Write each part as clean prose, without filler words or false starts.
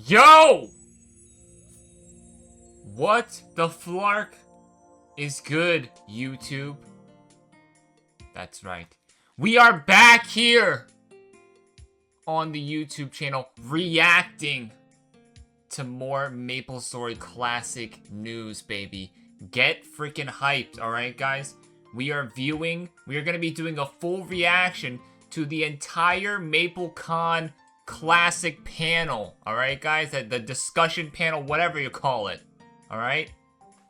Yo! What the flark is good, YouTube? That's right. We are back here on the YouTube channel reacting to more MapleStory classic news, baby. Get freaking hyped, alright, guys? We are going to be doing a full reaction to the entire MapleCon classic panel, alright, guys? The discussion panel, whatever you call it, alright?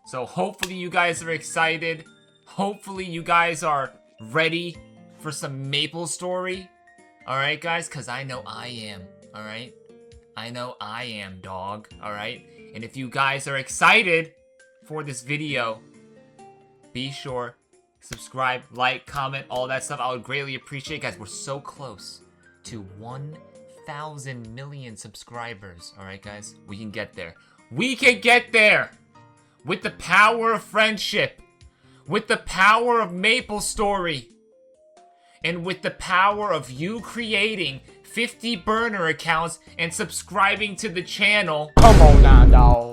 So hopefully you guys are excited. Hopefully you guys are ready for some MapleStory, alright, guys? Because I know I am, alright? I know I am, dog, alright? And if you guys are excited for this video, be sure subscribe, like, comment, all that stuff. I would greatly appreciate it, guys. We're so close to 1,000 million subscribers. Alright, guys? We can get there. We can get there! With the power of friendship. With the power of MapleStory. And with the power of you creating 50 burner accounts and subscribing to the channel. Come on now, dog.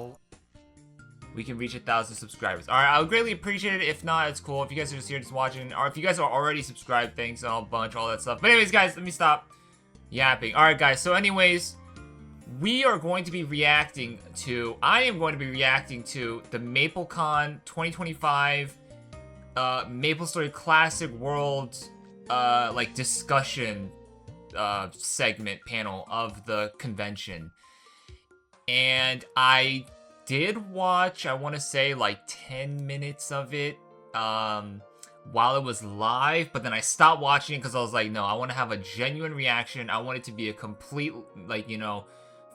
We can reach 1,000 subscribers. Alright, I would greatly appreciate it. If not, it's cool. If you guys are just here just watching, or if you guys are already subscribed, thanks a whole bunch, all that stuff. But anyways, guys, let me stop yapping. Alright, guys, so anyways, we are going to be reacting to, I am going to be reacting to the MapleCon 2025 MapleStory Classic World, like, discussion segment panel of the convention. And I did watch, I want to say, like 10 minutes of it while it was live, but then I stopped watching it because I was like, no, I want to have a genuine reaction. I want it to be a complete, like, you know,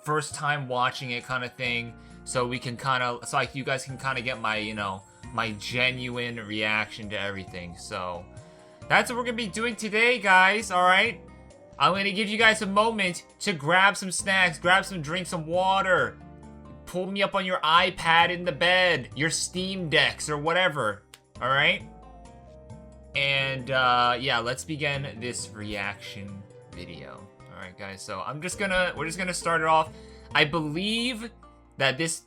first time watching it kind of thing, so we can kind of, so like you guys can kind of get my, you know, my genuine reaction to everything. So that's what we're gonna be doing today, guys. All right, I'm gonna give you guys a moment to grab some snacks, grab some drinks, some water. Pull me up on your iPad in the bed, your Steam Decks, or whatever, alright? And, yeah, let's begin this reaction video. Alright, guys, so we're just gonna start it off. I believe that this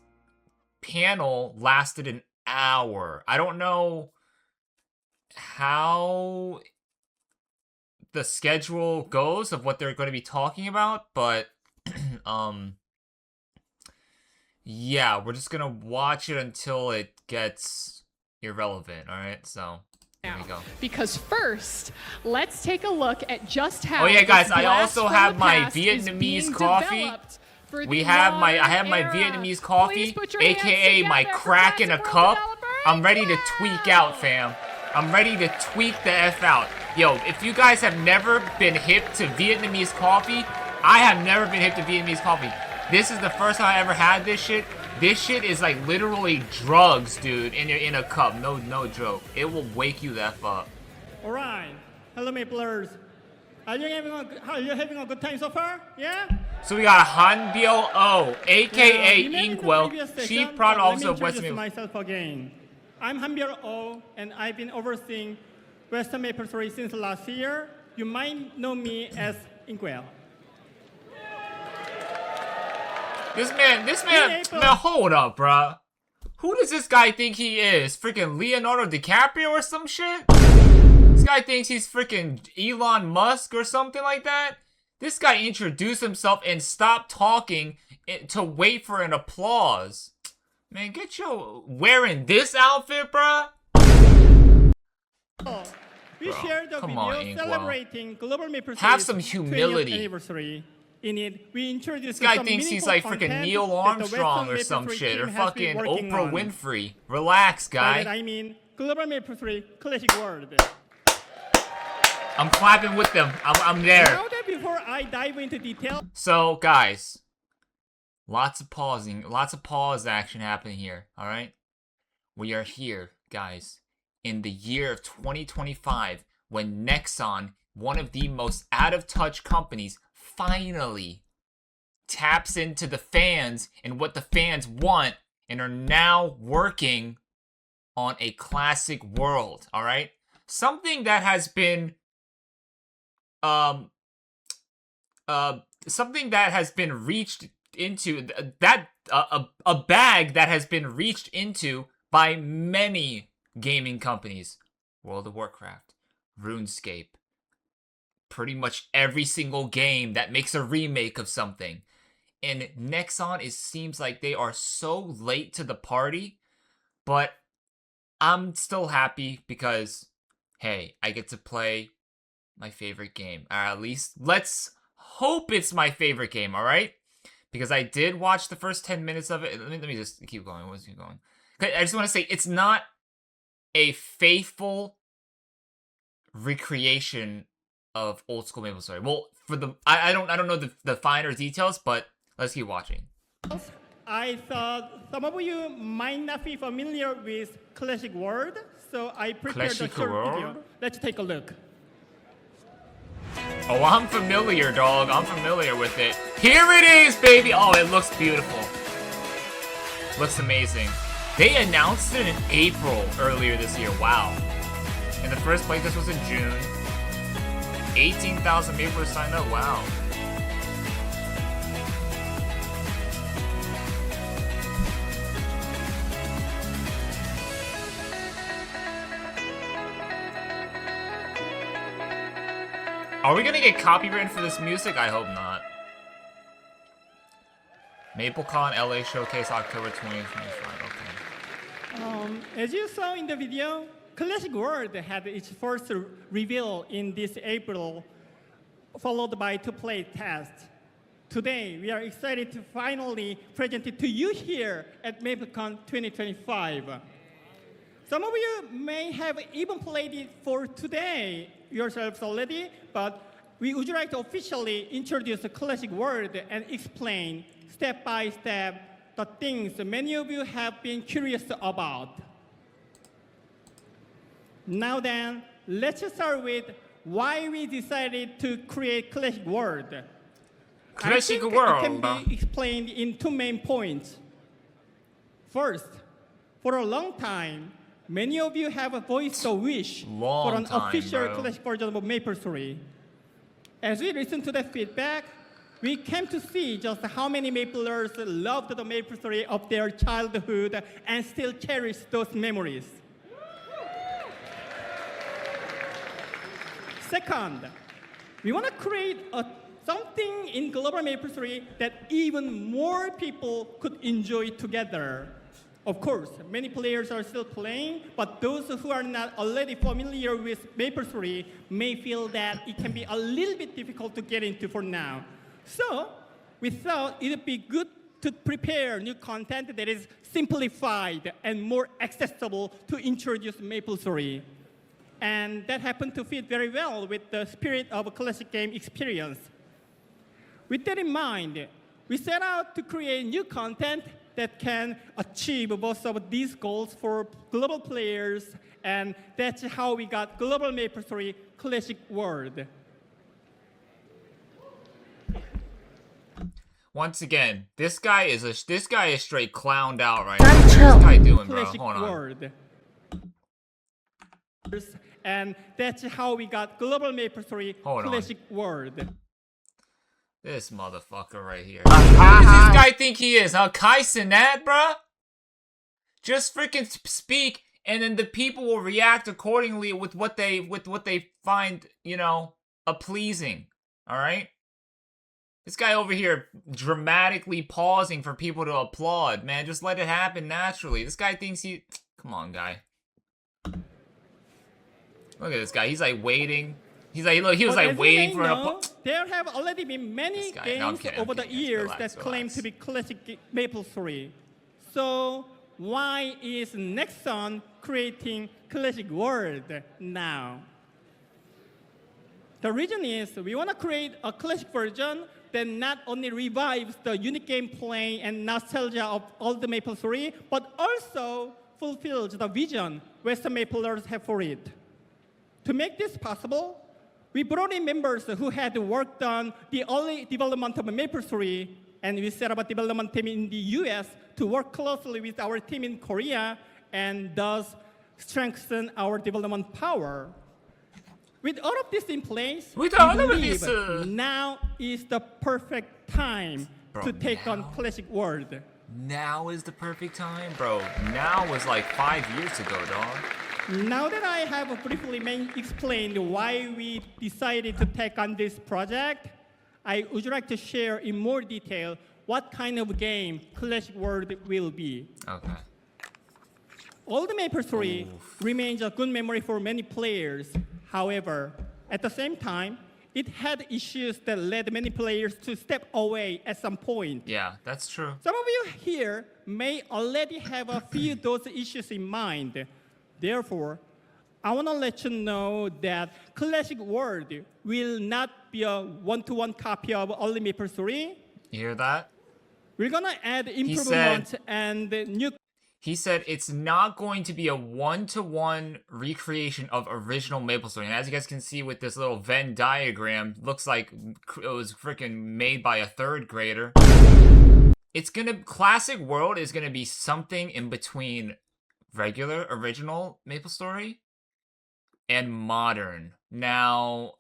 panel lasted an hour. I don't know how the schedule goes of what they're going to be talking about, but, yeah, we're just gonna watch it until it gets irrelevant, alright? So, here we go. Because first, let's take a look at just how. Oh yeah, guys, I also have my Vietnamese coffee. I have my Vietnamese coffee, aka my crack in a cup. I'm ready to tweak out, fam. I'm ready to tweak the F out. Yo, if you guys have never been hip to Vietnamese coffee, I have never been hip to Vietnamese coffee. This is the first time I ever had this shit. This shit is like literally drugs, dude, in a cup. No joke. It will wake you the F up. Alright. Hello, Maplers. Are you having a good time so far? Yeah? So we got Hanbiel O, aka Inkwell, Chief Product Officer of Western Maple. Myself again. I'm Hanbiel O, and I've been overseeing Western MapleStory since last year. You might know me as Inkwell. This man, hold up, bruh. Who does this guy think he is? Freaking Leonardo DiCaprio or some shit? This guy thinks he's freaking Elon Musk or something like that? This guy introduced himself and stopped talking to wait for an applause. Man, get your wearing this outfit, bruh. We shared the video celebrating Global MapleStory's have some humility. 20th anniversary. In it, we introduced this guy thinks he's like freaking Neil Armstrong or some shit, or fucking Oprah Winfrey. Relax, guy. I mean, Global MapleStory Classic World. I'm clapping with them. I'm there. Now that before I dive into detail. So, guys, lots of pause action happening here. All right, we are here, guys, in the year of 2025, when Nexon, one of the most out of touch companies, finally taps into the fans and what the fans want, and are now working on a classic world, all right? Something that has been reached into a bag that has been reached into by many gaming companies. World of Warcraft, RuneScape, pretty much every single game that makes a remake of something. And Nexon, it seems like they are so late to the party, but I'm still happy because, hey, I get to play my favorite game. Or at least, let's hope it's my favorite game, alright? Because I did watch the first 10 minutes of it. Let me just keep going. What's keep going? I just want to say, it's not a faithful recreation of old school MapleStory. Well, for the I don't know the finer details, but let's keep watching. I thought some of you might not be familiar with Classic World, so I prepared a Classic short World? video. Let's take a look. Oh, I'm familiar, dog. I'm familiar with it. Here it is, baby. Oh, it looks beautiful. Looks amazing. They announced it in April earlier this year. Wow. And the first playtest was in June. 18,000 Maplers signed up. Wow. Are we gonna get copyrighted for this music? I hope not. MapleCon LA Showcase October 2025. Okay. As you saw in the video, Classic World had its first reveal in this April, followed by two play tests. Today, we are excited to finally present it to you here at MapleCon 2025. Some of you may have even played it for today yourselves already, but we would like to officially introduce the Classic World and explain step by step the things many of you have been curious about. Now then, let's start with why we decided to create Classic World. Classic I think World. it can be explained in two main points. First, for a long time, many of you have voiced a wish for an official classic version of MapleStory. As we listened to that feedback, we came to see just how many Maplers loved the MapleStory of their childhood and still cherish those memories. Second, we want to create something in global MapleStory that even more people could enjoy together. Of course, many players are still playing, but those who are not already familiar with MapleStory may feel that it can be a little bit difficult to get into for now. So, we thought it would be good to prepare new content that is simplified and more accessible to introduce MapleStory. And that happened to fit very well with the spirit of a classic game experience. With that in mind, we set out to create new content that can achieve both of these goals for global players, and that's how we got Global MapleStory Classic World. Once again, this guy is straight clowned out right now. What's this guy doing, bro? Classic Hold on. World. And that's how we got Global MapleStory Classic World. This motherfucker right here. Who does this guy think he is, huh? Kai Cenat, bruh? Just freaking speak, and then the people will react accordingly with what they find, you know, pleasing. All right. This guy over here dramatically pausing for people to applaud. Man, just let it happen naturally. This guy thinks he. Come on, guy. Look at this guy. He's like waiting. He's like, look, he was like waiting for an There have already been many games over the years that claim to be classic MapleStory. So why is Nexon creating Classic World now? The reason is we want to create a classic version that not only revives the unique gameplay and nostalgia of all the MapleStory, but also fulfills the vision Western Maplers have for it. To make this possible, we brought in members who had worked on the early development of MapleStory, and we set up a development team in the US to work closely with our team in Korea and thus strengthen our development power. With all of this in place, we believe now is the perfect time Bro, to take on now? Classic World. Now is the perfect time, bro. Now was like 5 years ago, dog. Now that I have briefly explained why we decided to take on this project, I would like to share in more detail what kind of game Classic World will be. Okay. Old MapleStory remains a good memory for many players. However, at the same time, it had issues that led many players to step away at some point. Yeah, that's true. Some of you here may already have a few of those issues in mind. Therefore, I want to let you know that Classic World will not be a one-to-one copy of Old MapleStory. You hear that? We're going to add improvements and new. He said it's not going to be a one-to-one recreation of original MapleStory. And as you guys can see with this little Venn diagram, looks like it was freaking made by a third grader. Classic World is gonna be something in between regular, original MapleStory and modern. Now,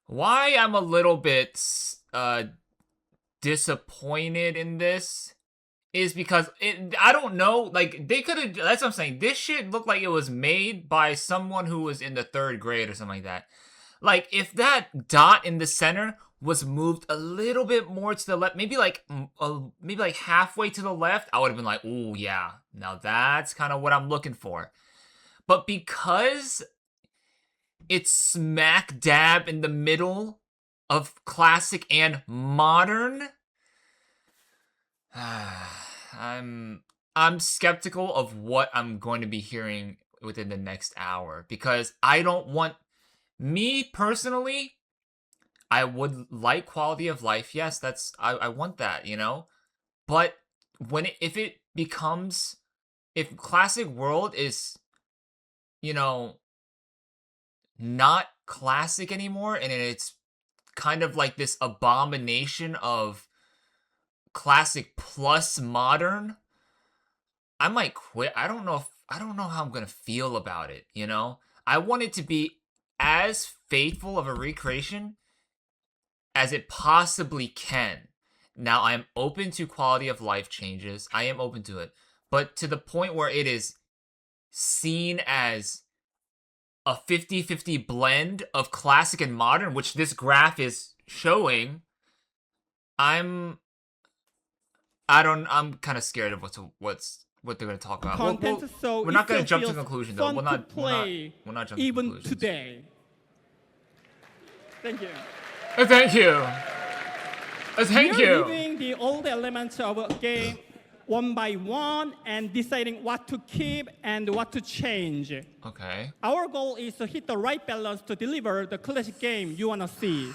why I'm a little bit, disappointed in this is because I don't know, like they could have, that's what I'm saying, this shit looked like it was made by someone who was in the third grade or something like that. Like if that dot in the center was moved a little bit more to the left, maybe like halfway to the left, I would have been like, oh yeah, now that's kind of what I'm looking for. But because it's smack dab in the middle of classic and modern, I'm skeptical of what I'm going to be hearing within the next hour, because I don't want, me personally, I would like quality of life. Yes, I want that, you know? But if Classic World is, you know, not classic anymore, and it's kind of like this abomination of classic plus modern, I might quit. I don't know how I'm gonna feel about it, you know? I want it to be as faithful of a recreation as it possibly can. Now, I'm open to quality of life changes. I am open to it. But to the point where it is seen as a 50-50 blend of classic and modern, which this graph is showing, I'm kind of scared of what they're going to talk about. Content, so we're not going to jump to feels conclusion though. fun to play we're not jumping even to conclusions. today. Thank you. Thank you. Thank We are you. reviewing the old elements of a game one by one and deciding what to keep and what to change. Okay. Our goal is to hit the right balance to deliver the classic game you want to see.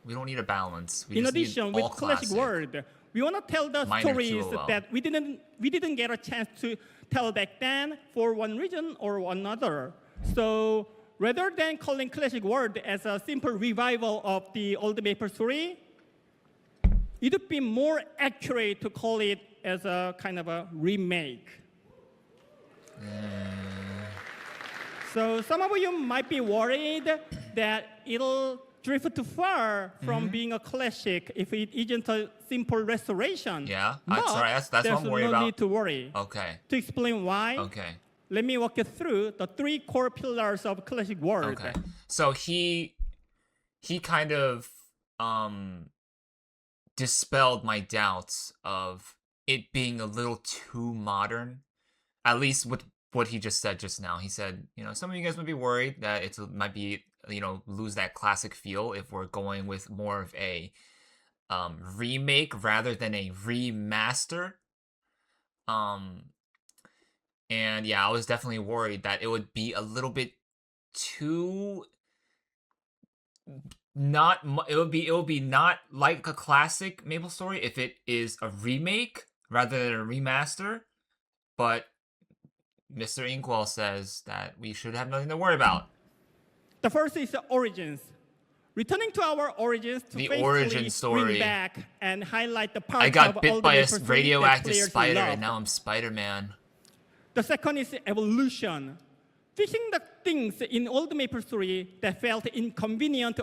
We don't need a balance. We In just need addition, all with Classic World, we want to tell the Minor stories QOL. that we didn't get a chance to tell back then for one reason or another. So rather than calling Classic World as a simple revival of the old MapleStory, it would be more accurate to call it as a kind of a remake. So some of you might be worried that it'll drift too far from being a classic if it isn't a simple restoration. Yeah, But sorry, that's what I'm worried there's about. no need to worry. Okay. To explain why, Okay. let me walk you through the 3 core pillars of Classic World. Okay. So he kind of dispelled my doubts of it being a little too modern, at least with what he just said just now. He said, you know, some of you guys might be worried that it might be, you know, lose that classic feel if we're going with more of a remake rather than a remaster. And yeah, I was definitely worried that it would be a little bit too it would be not like a classic MapleStory if it is a remake rather than a remaster. But Mr. Inkwell says that we should have nothing to worry about. The first is the origins. Returning to our origins to The faithfully origin story. bring back and highlight the parts I of got all bit the by a MapleStory that radioactive players spider love. and now I'm Spider-Man. The second is evolution. Fixing the things in old MapleStory that felt inconvenient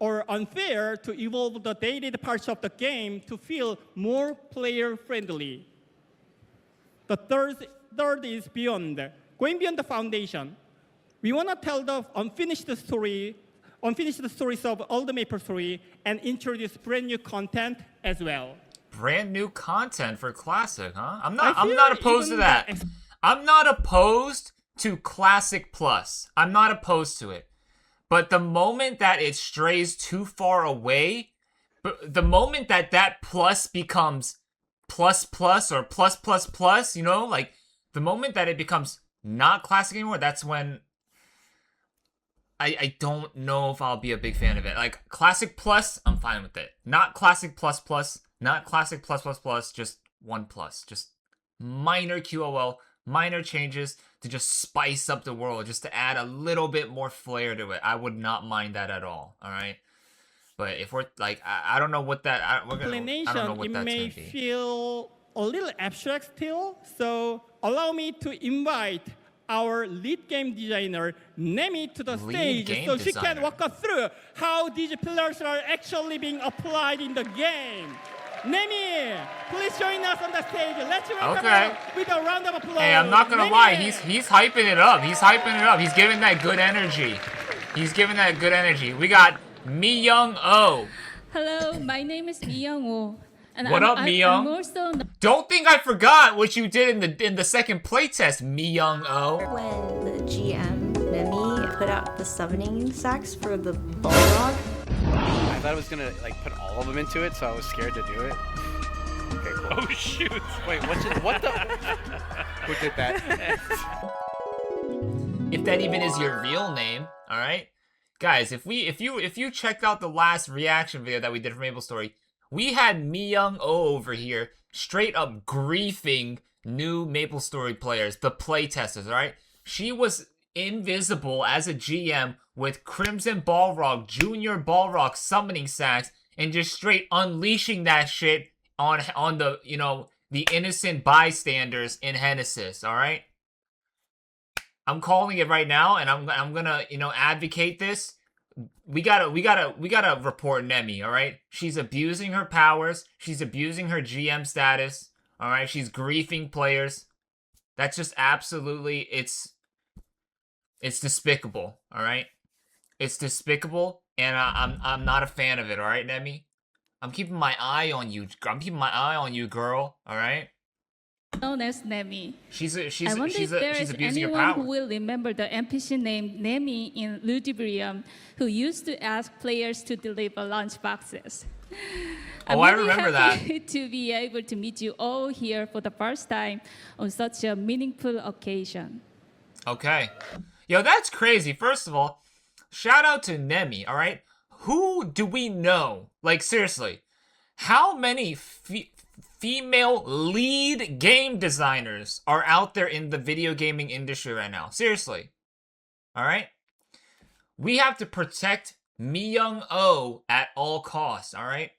or unfair to evolve the dated parts of the game to feel more player-friendly. The third is beyond, going beyond the foundation. We want to tell the unfinished stories of old MapleStory and introduce brand new content as well. Brand new content for Classic, huh? I'm not opposed to that. I'm not opposed to Classic Plus. I'm not opposed to it. But the moment that it strays too far away, the moment that that plus becomes plus plus or plus plus plus, you know, like the moment that it becomes not Classic anymore, that's when I don't know if I'll be a big fan of it. Like Classic Plus, I'm fine with it. Not Classic Plus Plus, not Classic Plus Plus Plus, just one plus. Just minor QOL, minor changes to just spice up the world, just to add a little bit more flair to it. I would not mind that at all right? But if we're like, I don't know what that, I don't know what it that's may gonna be. feel a little abstract still, so allow me to invite our lead game designer, Nemi, to the stage so she can walk us through how these pillars are actually being applied in the game. Nemi, please join us on the stage. Let's welcome her with a round of applause. Hey, I'm not gonna lie, he's hyping it up. He's hyping it up. He's giving that good energy. We got Mi Young Oh. Hello, my name is Mi Young Oh. And What up, Mi Young? Don't think I forgot what you did in the second playtest, Mi Young Oh. When the GM Nemi put out the summoning sacks for the Balrog. I thought I was gonna like put all of them into it, so I was scared to do it. Okay, cool. Oh shoot! Wait, what the? Who did that? If that even is your real name, all right, guys. If you checked out the last reaction video that we did for MapleStory, we had Mi Young Oh over here straight up griefing new MapleStory players, the playtesters. All right, she was invisible as a GM with Crimson Balrog, Junior Balrog summoning sacks, and just straight unleashing that shit on the, you know, the innocent bystanders in Genesis, all right? I'm calling it right now, and I'm gonna, you know, advocate this. We gotta report Nemi, all right? She's abusing her powers. She's abusing her GM status, all right? She's griefing players. That's just absolutely, it's despicable, all right? It's despicable, and I'm not a fan of it, all right, Nemi? I'm keeping my eye on you. I'm keeping my eye on you, girl, all right? Known as Nemi. She's I wonder if there is abusing her anyone power. who will remember the NPC named Nemi in Ludibrium who used to ask players to deliver lunch boxes. Oh, I remember that. To be able to meet you all here for the first time on such a meaningful occasion. Okay. Yo, that's crazy. First of all, shout out to Nemi, all right? Who do we know? Like, seriously, how many female lead game designers are out there in the video gaming industry right now? Seriously. All right? We have to protect Mi Young Oh at all costs, all right?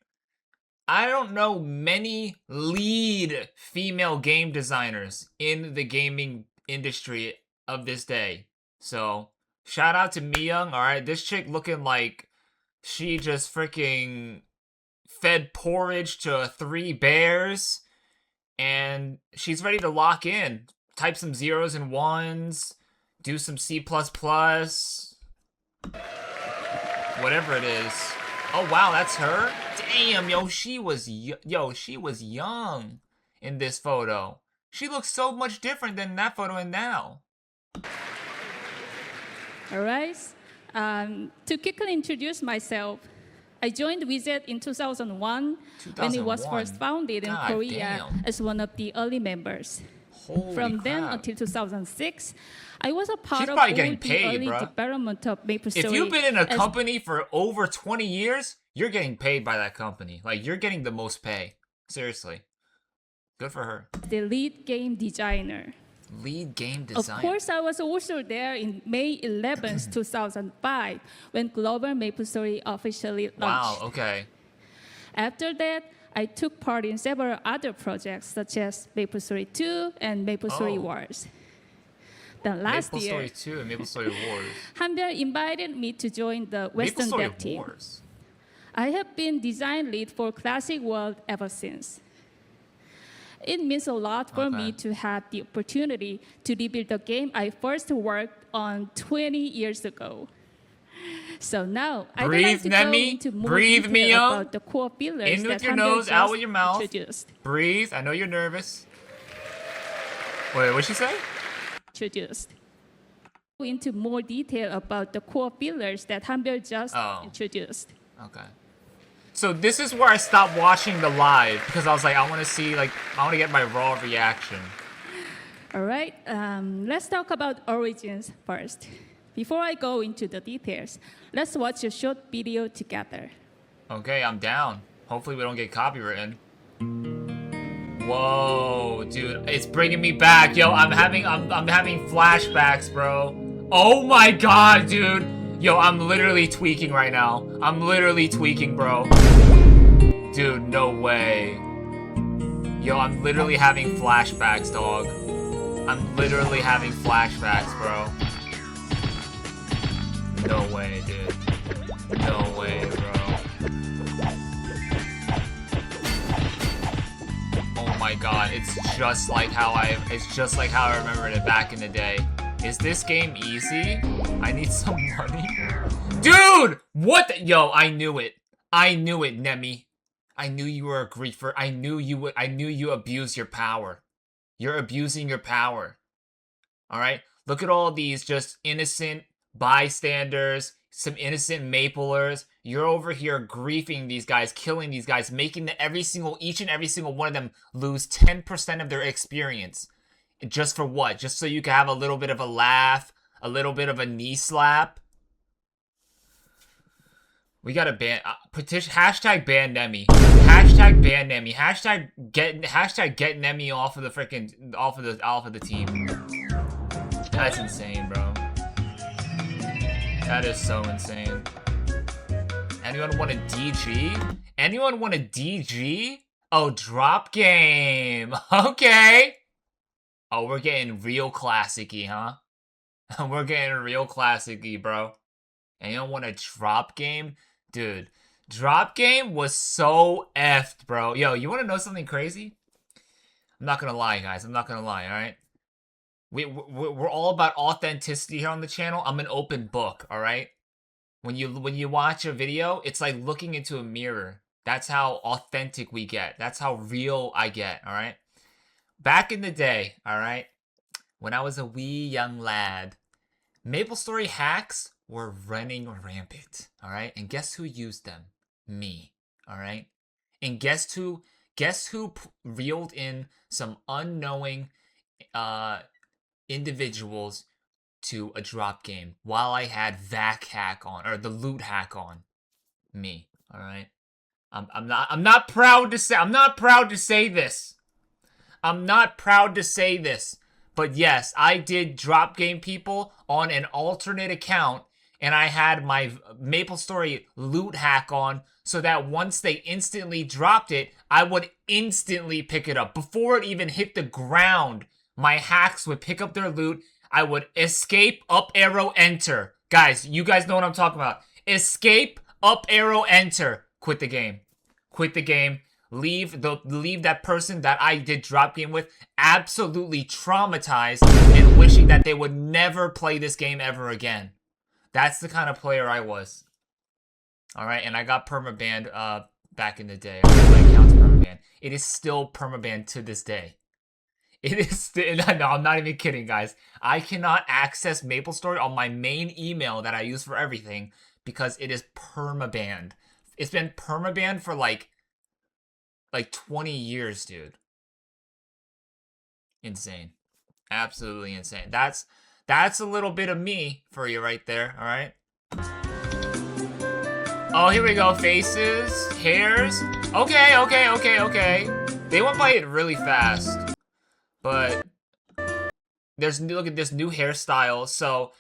I don't know many lead female game designers in the gaming industry of this day. So, shout out to Mi Young, all right? This chick looking like she just freaking fed porridge to 3 bears, and she's ready to lock in. Type some zeros and ones, do some C++, whatever it is. Oh wow, that's her? Damn, yo, she was young in this photo. She looks so much different than that photo and now. All right. To quickly introduce myself, I joined Wizard in 2001 when it was first founded in Korea as one of the early members. From then until 2006, I was a part of all the early development of MapleStory. If you've been in a company for over 20 years, you're getting paid by that company. Like, you're getting the most pay. Seriously. Good for her. The lead game designer. Lead game designer. Of course, I was also there in May 11th, 2005, when Global MapleStory officially launched. Wow, okay. After that, I took part in several other projects, such as MapleStory 2 and MapleStory Wars. Then last Maple year, Story 2 and Maple Story Wars. Hanbyeol invited me to join the Western Maple Story Dev team. Wars. I have been design lead for Classic World ever since. It means a lot for me to have the opportunity to rebuild the game I first worked on 20 years ago. So now, I'd like to go into more detail about the core pillars in with that your Hanbyeol nose, out with your mouth. introduced. Breathe. I know you're nervous. Wait, what'd she say? Introduced. Go into more detail about the core pillars that Hanbyeol just introduced. Okay. So this is where I stopped watching the live because I was like, I want to see, like, I want to get my raw reaction. All right, let's talk about origins first. Before I go into the details, let's watch a short video together. Okay, I'm down. Hopefully we don't get copywritten. Whoa, dude, it's bringing me back. Yo, I'm having flashbacks, bro. Oh my god, dude. Yo, I'm literally tweaking right now. I'm literally tweaking, bro. Dude, no way. Yo, I'm literally having flashbacks, dog. I'm literally having flashbacks, bro. No way, dude. No way, bro. Oh my god, it's just like how I remembered it back in the day. Is this game easy? I need some money. Dude! What the— Yo, I knew it. I knew it, Nemi. I knew you were a griefer. I knew you abuse your power. You're abusing your power. Alright? Look at all these just innocent bystanders, some innocent maplers. You're over here griefing these guys, killing these guys, making each and every single one of them lose 10% of their experience. Just for what? Just so you can have a little bit of a laugh, a little bit of a knee slap. We gotta ban petition hashtag ban Nemi. Hashtag ban Nemi. Hashtag get Nemi off of the team. That's insane, bro. That is so insane. Anyone want a DG? Anyone want a DG? Oh, drop game. Okay. Oh, we're getting real classic-y, huh? We're getting real classic-y, bro. Anyone want a drop game? Dude, drop game was so effed, bro. Yo, you want to know something crazy? I'm not gonna lie, guys. I'm not gonna lie, alright? We're all about authenticity here on the channel. I'm an open book, alright? When you watch a video, it's like looking into a mirror. That's how authentic we get. That's how real I get, alright? Back in the day, alright, when I was a wee young lad, MapleStory hacks were running rampant, alright? And guess who used them? Me, alright? And guess who reeled in some unknowing individuals to a drop game while I had VAC hack on, or the loot hack on? Me, alright? I'm not proud to say this. I'm not proud to say this, but yes, I did drop game people on an alternate account, and I had my MapleStory loot hack on so that once they instantly dropped it, I would instantly pick it up. Before it even hit the ground, my hacks would pick up their loot. I would escape, up arrow, enter. Guys, you guys know what I'm talking about. Escape, up arrow, enter. Quit the game. Quit the game. Leave that person that I did drop game with absolutely traumatized and wishing that they would never play this game ever again. That's the kind of player I was. Alright, and I got permabanned back in the day. My account's permabanned. It is still permabanned to this day. It is still— no, I'm not even kidding, guys. I cannot access MapleStory on my main email that I use for everything because it is permabanned. It's been permabanned for like 20 years, dude. Insane. Absolutely insane. That's a little bit of me for you right there, alright? Oh, here we go. Faces, hairs. Okay. They went by it really fast. But look at this new hairstyle. So,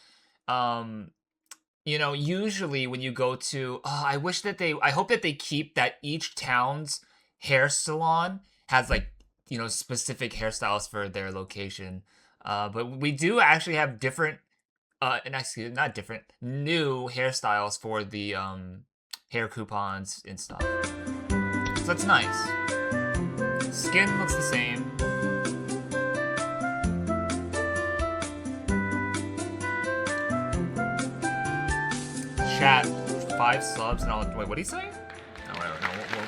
you know, usually when you go to, I hope that they keep that each town's hair salon has, like, you know, specific hairstyles for their location. But we do actually have different, and actually not different, new hairstyles for the hair coupons and stuff. So that's nice. Skin looks the same. Chat, 5 subs, and I'll wait. What are you saying? No, whatever. No, we'll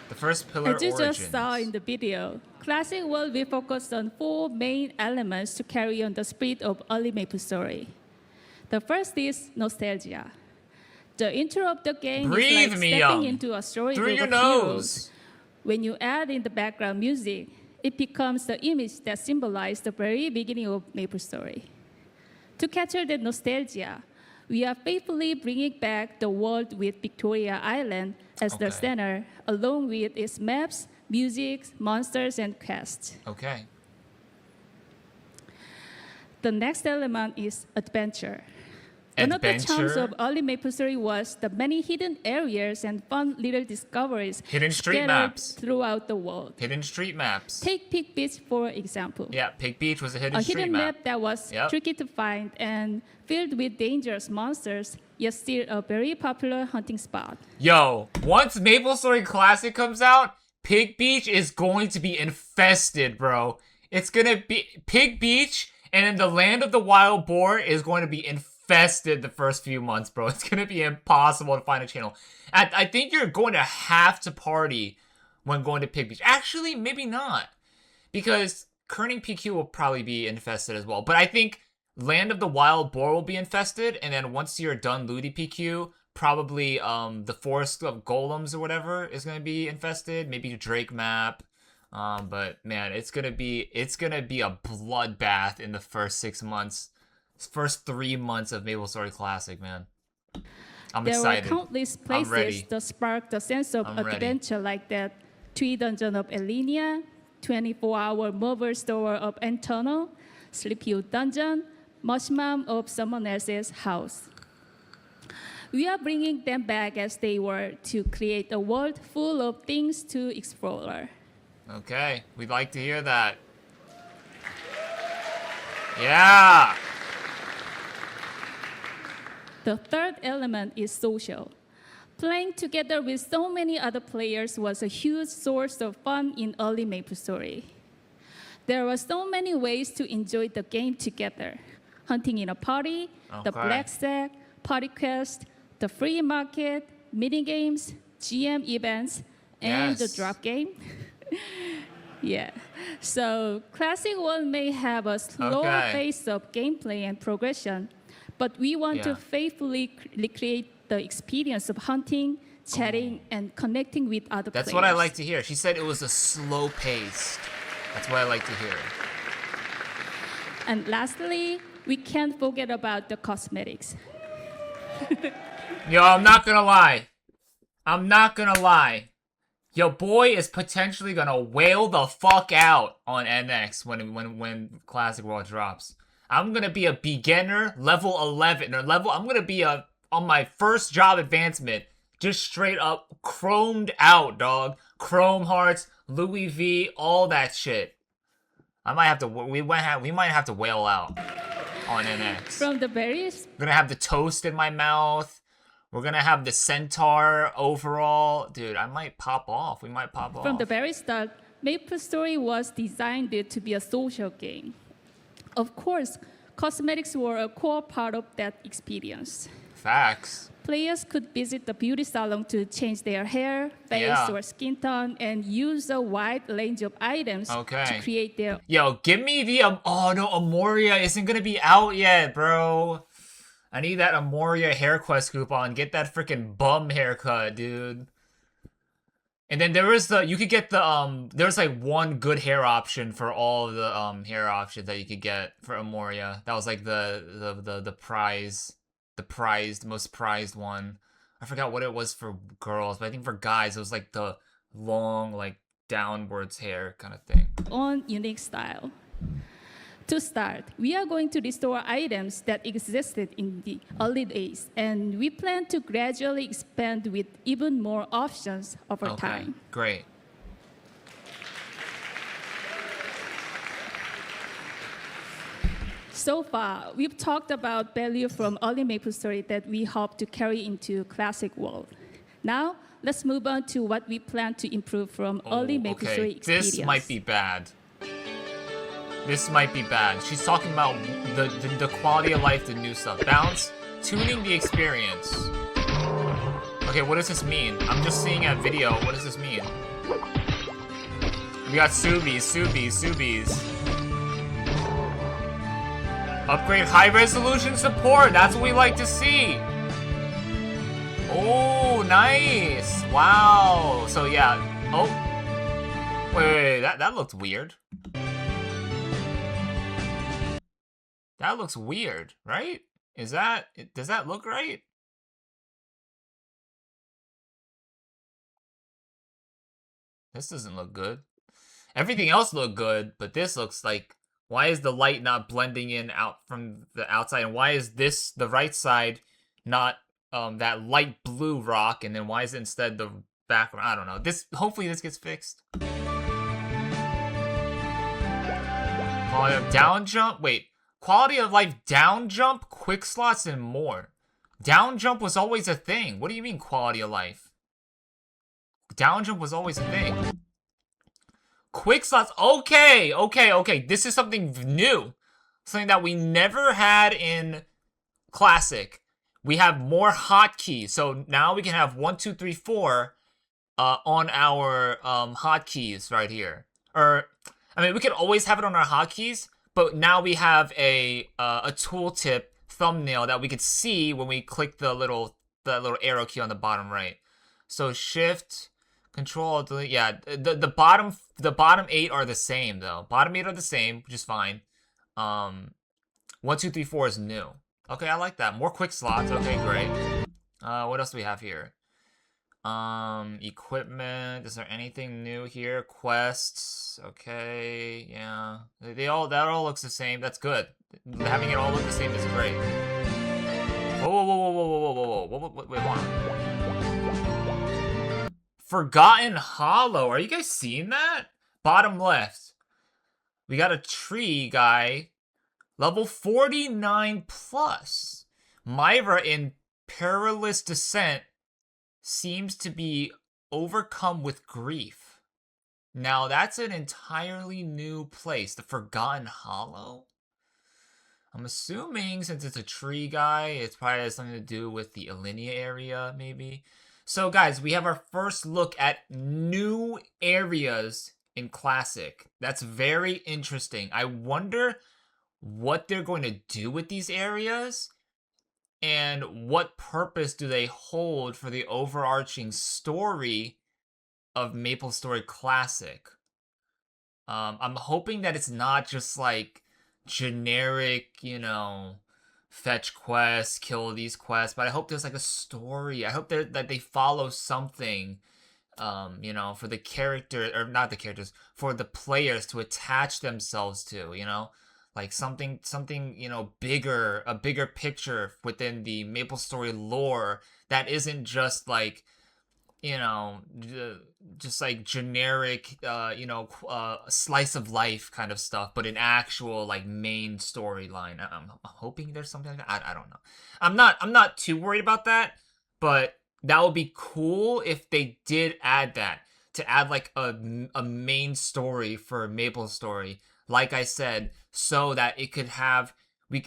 The first pillar As you origins. just saw in the video, Classic World will focus on 4 main elements to carry on the spirit of early MapleStory. The first is nostalgia. The intro of the game Breathe is like me stepping up. into a story Through your of nose. heroes. When you add in the background music, it becomes the image that symbolizes the very beginning of MapleStory. To capture the nostalgia, we are faithfully bringing back the world with Victoria Island as the center, along with its maps, music, monsters, and quests. Okay. The next element is adventure. One of the charms of early MapleStory was the many hidden areas and fun little discoveries Hidden street scattered maps. throughout the world. Hidden street maps. Take Pig Beach, for example. Yeah, Pig Beach was a hidden A street hidden map. map that was tricky to find and filled with dangerous monsters, yet still a very popular hunting spot. Yo, once MapleStory Classic comes out, Pig Beach is going to be infested, bro. It's gonna be Pig Beach, and then the Land of the Wild Boar is going to be infested the first few months, bro. It's gonna be impossible to find a channel. I think you're going to have to party when going to Pig Beach. Actually, maybe not, because Kerning PQ will probably be infested as well. But I think Land of the Wild Boar will be infested, and then once you're done Ludi PQ, probably the Forest of Golems or whatever is gonna be infested. Maybe Drake map. But man, it's gonna be a bloodbath in the first 6 months. First 3 months of MapleStory Classic, man. I'm excited. There were countless places that sparked a sense of adventure like that. 3 Dungeon of Elenia, 24-hour mobile store of Antonal, Sleepy Dungeon, Mushmouth of someone else's house. We are bringing them back as they were to create a world full of things to explore. Okay, we'd like to hear that. Yeah! The third element is social. Playing together with so many other players was a huge source of fun in early MapleStory. There were so many ways to enjoy the game together. Hunting in a party, the Black Sack, Party Quest, the Free Market, minigames, GM events, and the drop game. Yeah. So Classic World may have a slower pace of gameplay and progression, but we want to faithfully recreate the experience of hunting, chatting, and connecting with other players. That's what I like to hear. She said it was a slow pace. That's what I like to hear. And lastly, we can't forget about the cosmetics. Yo, I'm not gonna lie. I'm not gonna lie. Your boy is potentially gonna wail the fuck out on NX when Classic World drops. I'm gonna be a beginner, level 11, or I'm gonna be on my first job advancement, just straight up chromed out, dog. Chrome hearts, Louis V, all that shit. We might have to wail out on NX. From the very... We're gonna have the toast in my mouth. We're gonna have the centaur overall. Dude, I might pop off. We might pop off. From the very start, MapleStory was designed to be a social game. Of course, cosmetics were a core part of that experience. Facts. Players could visit the beauty salon to change their hair, face, or skin tone, and use a wide range of items to create their... Yo, give me the... oh, no, Amoria isn't gonna be out yet, bro. I need that Amoria hair quest coupon. Get that freaking bum haircut, dude. And then there was the... You could get the... There's like one good hair option for all of the hair options that you could get for Amoria. That was like the prize... The prized, most prized one. I forgot what it was for girls, but I think for guys, it was like the long, like, downwards hair kind of thing. Own unique style. To start, we are going to restore items that existed in the early days, and we plan to gradually expand with even more options over time. Great. So far, we've talked about value from early MapleStory that we hope to carry into classic world. Now, let's move on to what we plan to improve from early MapleStory experience. This might be bad. This might be bad. She's talking about the quality of life, the new stuff. Balance, tuning the experience. Okay, what does this mean? I'm just seeing a video. What does this mean? We got Subies. Upgrade high resolution support. That's what we like to see. Oh, nice. Wow. So yeah. Oh. Wait. That looked weird. That looks weird, right? Does that look right? This doesn't look good. Everything else looked good, but this looks like, why is the light not blending in out from the outside? And why is this, the right side, not that light blue rock? And then why is it instead the background? I don't know. Hopefully this gets fixed. Quality of down jump? Wait. Quality of life down jump, quick slots, and more. Down jump was always a thing. What do you mean quality of life? Down jump was always a thing. Quick slots. Okay. This is something new. Something that we never had in Classic. We have more hotkeys. So now we can have 1, 2, 3, 4 on our hotkeys right here. Or, I mean, we could always have it on our hotkeys, but now we have a tooltip thumbnail that we could see when we click the little arrow key on the bottom right. So Shift, Control, Delete. Yeah, the bottom 8 are the same though. Bottom 8 are the same, which is fine. 1, 2, 3, 4 is new. Okay, I like that. More quick slots. Okay, great. What else do we have here? Equipment. Is there anything new here? Quests. Okay, yeah. That all looks the same. That's good. Having it all look the same is great. Whoa. Wait, hold on. Forgotten Hollow. Are you guys seeing that? Bottom left. We got a tree guy. Level 49 plus. Myra in Perilous Descent seems to be overcome with grief. Now that's an entirely new place. The Forgotten Hollow? I'm assuming since it's a tree guy, it probably has something to do with the Alinea area, maybe. So guys, we have our first look at new areas in Classic. That's very interesting. I wonder what they're going to do with these areas and what purpose do they hold for the overarching story of MapleStory Classic. I'm hoping that it's not just like generic, fetch quests, kill these quests, but I hope there's like a story. I hope that they follow something, for the character, or not the characters, for the players to attach themselves to, like something, bigger, a bigger picture within the MapleStory lore that isn't just like, just like generic, slice of life kind of stuff, but an actual like main storyline. I'm hoping there's something like that. I don't know. I'm not too worried about that, but that would be cool if they did add that, to add like a main story for MapleStory. Like I said, so that it could have,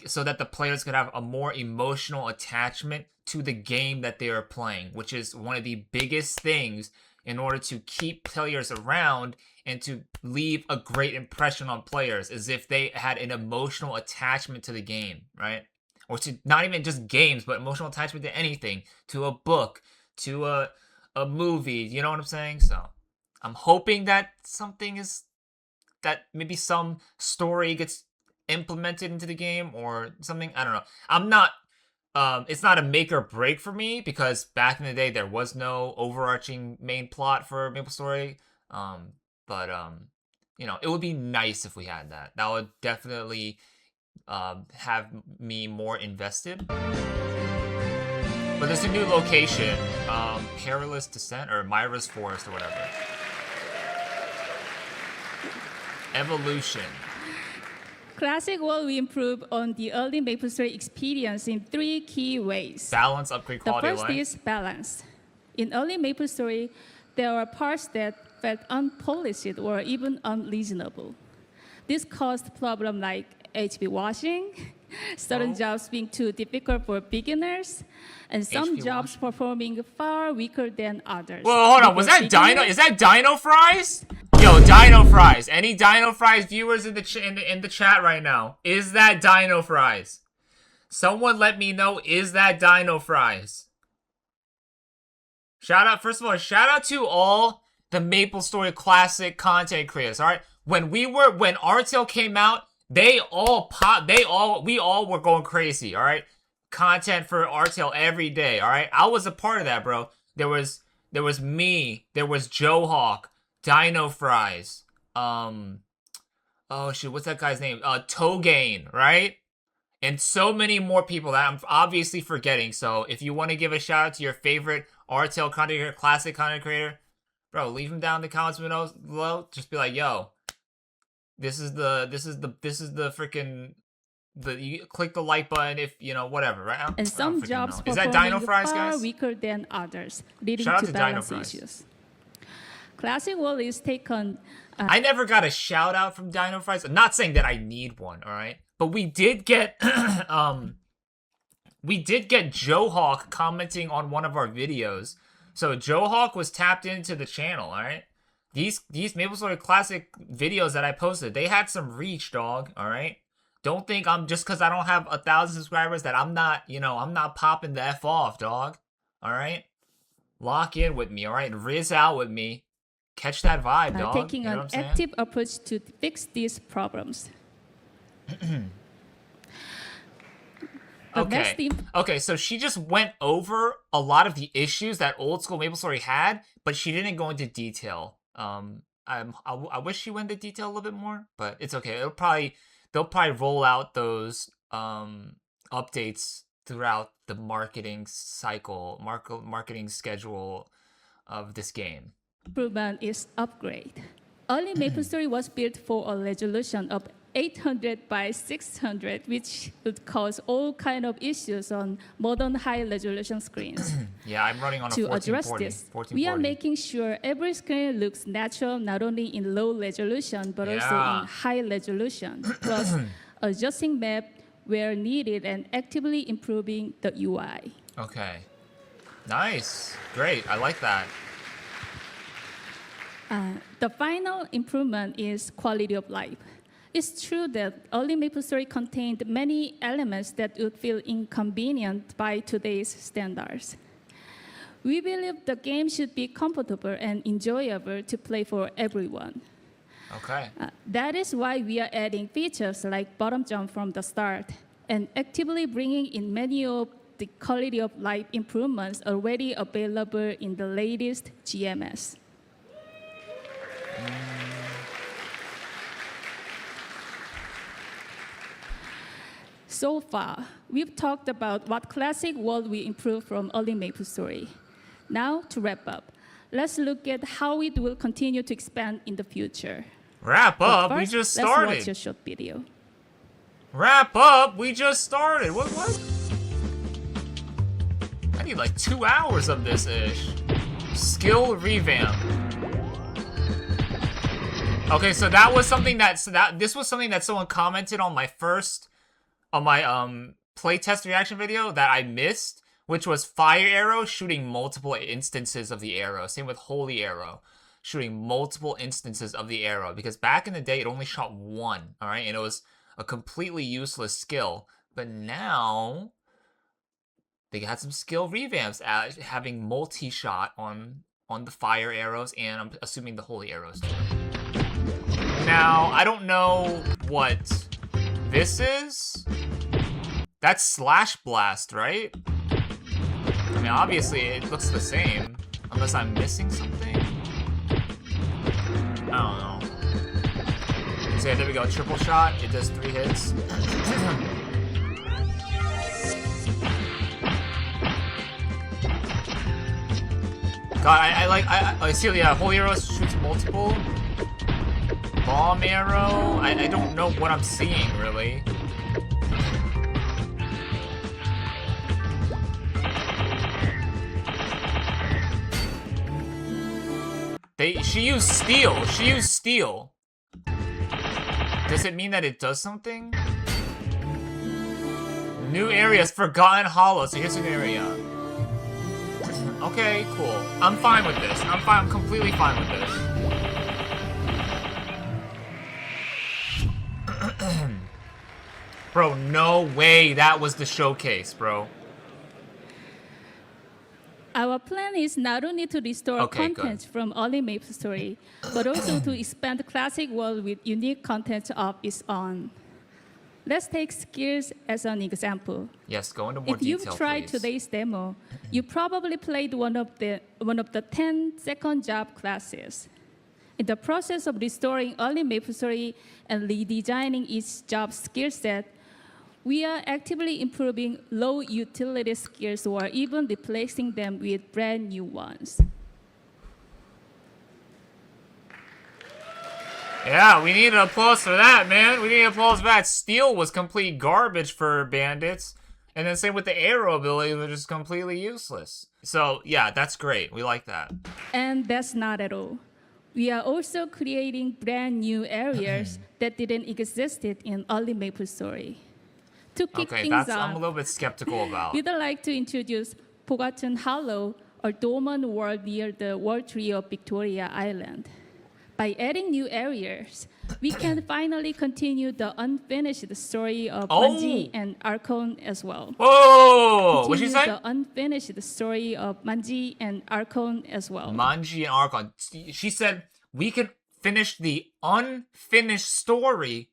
so that the players could have a more emotional attachment to the game that they are playing, which is one of the biggest things in order to keep players around and to leave a great impression on players, is if they had an emotional attachment to the game, right? Or to not even just games, but emotional attachment to anything, to a book, to a movie, you know what I'm saying? So I'm hoping that that maybe some story gets implemented into the game or something. I don't know. I'm not, it's not a make or break for me, because back in the day there was no overarching main plot for MapleStory. But you know, it would be nice if we had that. That would definitely have me more invested. But there's a new location, Perilous Descent or Myra's Forest or whatever. Evolution. Classic World will improve on the early MapleStory experience in 3 key ways. Balance, upgrade quality of life. The first is balance. In early MapleStory, there are parts that felt unpolished or even unreasonable. This caused problems like HB washing, certain jobs being too difficult for beginners, and some jobs performing far weaker than others. Whoa, hold on. Was that Dino? Is that Dino Fries? Yo, Dino Fries. Any Dino Fries viewers in the chat right now? Is that Dino Fries? Someone let me know. Is that Dino Fries? Shout out. First of all, shout out to all the MapleStory Classic content creators. All right. When RTL came out, we all were going crazy, all right? Content for RTL every day, all right? I was a part of that, bro. There was me, there was Joe Hawk, Dino Fries, oh shoot, what's that guy's name? Togain, right? And so many more people that I'm obviously forgetting. So if you want to give a shout out to your favorite RTL content creator, classic content creator, bro, leave them down in the comments below. Just be like, yo, this is the freaking you click the like button if you know whatever, right? And some jobs is that Dino Fries, far guys? weaker than others, leading Shout out to to balance Dino Fries. issues. Classic World is taken. I never got a shout out from Dino Fries. I'm not saying that I need one, all right? But we did get Joe Hawk commenting on one of our videos. So Joe Hawk was tapped into the channel, all right? These MapleStory Classic videos that I posted, they had some reach, dog, all right? Don't think I'm just because I don't have 1,000 subscribers that I'm not, you know, I'm not popping the F off, dog. All right? Lock in with me, all right? Riz out with me. Catch that vibe, dog. Taking you know an active approach to fix these problems. Okay, so she just went over a lot of the issues that old school MapleStory had, but she didn't go into detail. I wish she went into detail a little bit more, but it's okay. They'll probably roll out those updates throughout the marketing cycle, marketing schedule of this game. Improvement is upgrade. Early MapleStory was built for a resolution of 800 by 600, which would cause all kind of issues on modern high-resolution screens. Yeah, I'm running on a 1440. To address this, we are making sure every screen looks natural, not only in low resolution, but also in high resolution, plus adjusting map where needed and actively improving the UI. Okay. Nice. Great. I like that. The final improvement is quality of life. It's true that early MapleStory contained many elements that would feel inconvenient by today's standards. We believe the game should be comfortable and enjoyable to play for everyone. Okay. That is why we are adding features like bottom jump from the start and actively bringing in many of the quality of life improvements already available in the latest GMS. So far, we've talked about what classic world we improved from early MapleStory. Now, to wrap up, let's look at how it will continue to expand in the future. Wrap up? First, we just started. Let's watch a short video. Wrap up? We just started. What? I need like 2 hours of this ish. Skill revamp. Okay, so that was something this was something that someone commented on my playtest reaction video that I missed, which was Fire Arrow shooting multiple instances of the arrow. Same with Holy Arrow, shooting multiple instances of the arrow. Because back in the day, it only shot one, all right? And it was a completely useless skill. But now, they had some skill revamps, having multi-shot on the Fire Arrows, and I'm assuming the Holy Arrows too. Now, I don't know what this is. That's Slash Blast, right? I mean, obviously, it looks the same. Unless I'm missing something? I don't know. So yeah, there we go. Triple shot. It does 3 hits. God, I see, yeah, holy arrow shoots multiple. Bomb arrow, I don't know what I'm seeing, really. She used steel. Does it mean that it does something? New areas, Forgotten Hollow, so here's an area. Okay, cool. I'm fine with this. I'm completely fine with this. Bro, no way that was the showcase, bro. Our plan is not only to restore content from early MapleStory, but also to expand the classic world with unique content of its own. Let's take skills as an example. Yes, go into more detail, If you've tried today's demo, you probably played one of the 10 second job classes. In the process of restoring early MapleStory and redesigning each job skill set, we are actively improving low utility skills or even replacing them with brand new ones. Yeah, we need an applause for that, man. We need an applause for that. Steel was complete garbage for bandits. And then same with the arrow ability, which is completely useless. So, yeah, that's great. We like that. And that's not at all. We are also creating brand new areas that didn't exist in early MapleStory. To kick things off, I'm a little bit skeptical about. We'd like to introduce Forgotten Hollow, a dormant world near the World Tree of Victoria Island. By adding new areas, we can finally continue the unfinished story of Manji and Archon as well. Whoa! What'd you say? The unfinished story of Manji and Archon as well. Manji and Archon. She said we could finish the unfinished story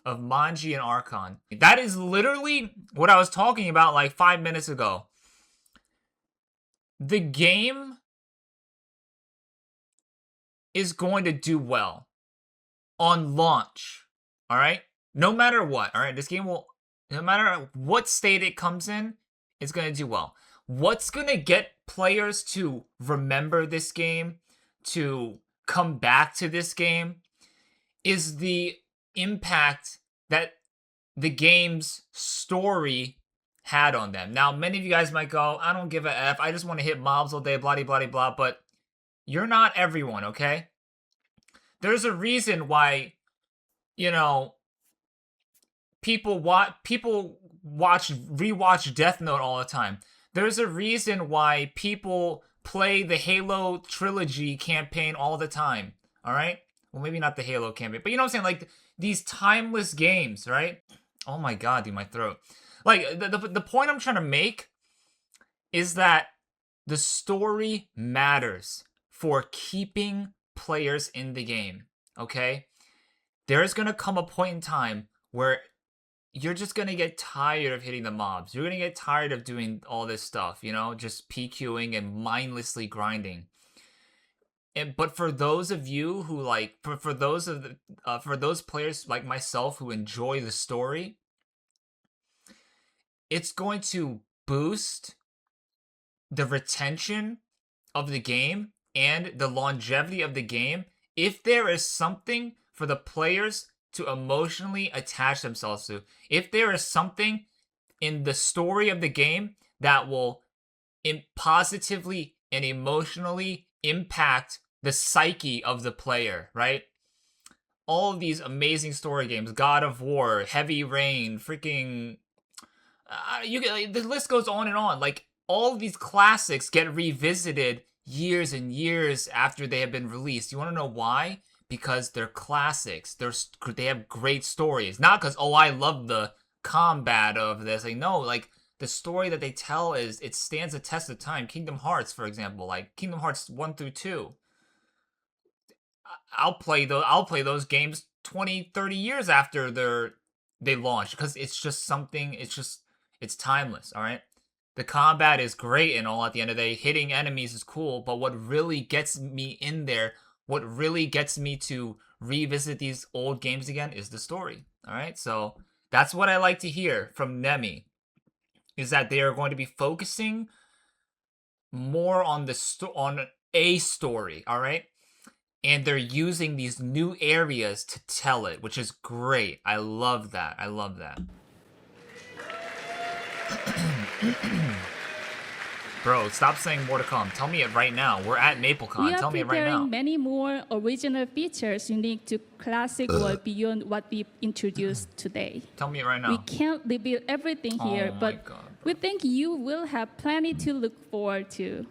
of Manji and Archon. That is literally what I was talking about like 5 minutes ago. The game is going to do well on launch, all right? No matter what, all right? This game will, no matter what state it comes in, it's going to do well. What's going to get players to remember this game, to come back to this game, is the impact that the game's story had on them. Now, many of you guys might go, I don't give a F, I just want to hit mobs all day, blah, blah, blah, but you're not everyone, okay? There's a reason why, you know, people rewatch Death Note all the time. There's a reason why people play the Halo trilogy campaign all the time, all right? Well, maybe not the Halo campaign, but you know what I'm saying? Like, these timeless games, right? Oh my god, dude, my throat. Like, the point I'm trying to make is that the story matters for keeping players in the game, okay? There's gonna come a point in time where you're just gonna get tired of hitting the mobs. You're gonna get tired of doing all this stuff, you know, just PQing and mindlessly grinding. But for those of you who like, for those players like myself who enjoy the story, it's going to boost the retention of the game and the longevity of the game if there is something for the players to emotionally attach themselves to. If there is something in the story of the game that will positively and emotionally impact the psyche of the player, right? All of these amazing story games, God of War, Heavy Rain, freaking... the list goes on and on. Like, all of these classics get revisited years and years after they have been released. You want to know why? Because they're classics. They have great stories. Not because, oh, I love the combat of this. Like, no, like, the story that they tell it stands the test of time. Kingdom Hearts, for example, like Kingdom Hearts 1 through 2. I'll play those games 20, 30 years after they launch because it's just something, it's timeless, all right? The combat is great and all at the end of the day. Hitting enemies is cool, but what really gets me in there, what really gets me to revisit these old games again is the story. All right, so that's what I like to hear from Nemi, is that they are going to be focusing more on on a story. All right, and they're using these new areas to tell it, which is great. I love that. I love that. Bro, stop saying more to come. Tell me it right now. We're at MapleCon. Tell me it right now. We are preparing many more original features unique to classic world beyond what we introduced today. Tell me it right now. We can't reveal everything here, but God, we think you will have plenty to look forward to.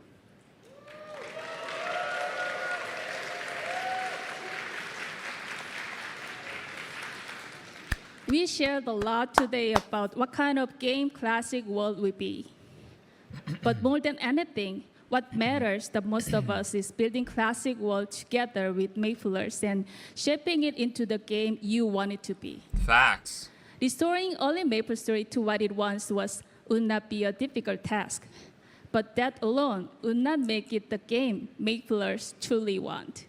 We shared a lot today about what kind of game classic world will be. But more than anything, what matters the most of us is building classic world together with Maplers and shaping it into the game you want it to be. Facts. Restoring early MapleStory to what it once would not be a difficult task. But that alone would not make it the game Maplers truly want.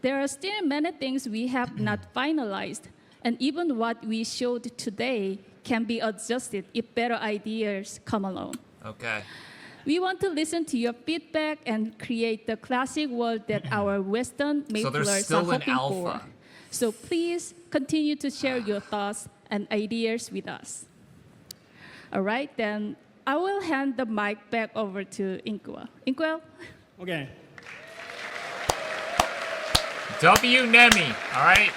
There are still many things we have not finalized, and even what we showed today can be adjusted if better ideas come along. Okay. We want to listen to your feedback and create the classic world that our Western Maplers are hoping for. So please continue to share your thoughts and ideas with us. All right, then I will hand the mic back over to Inkwell. Inkwell? Okay. W Nemi, all right?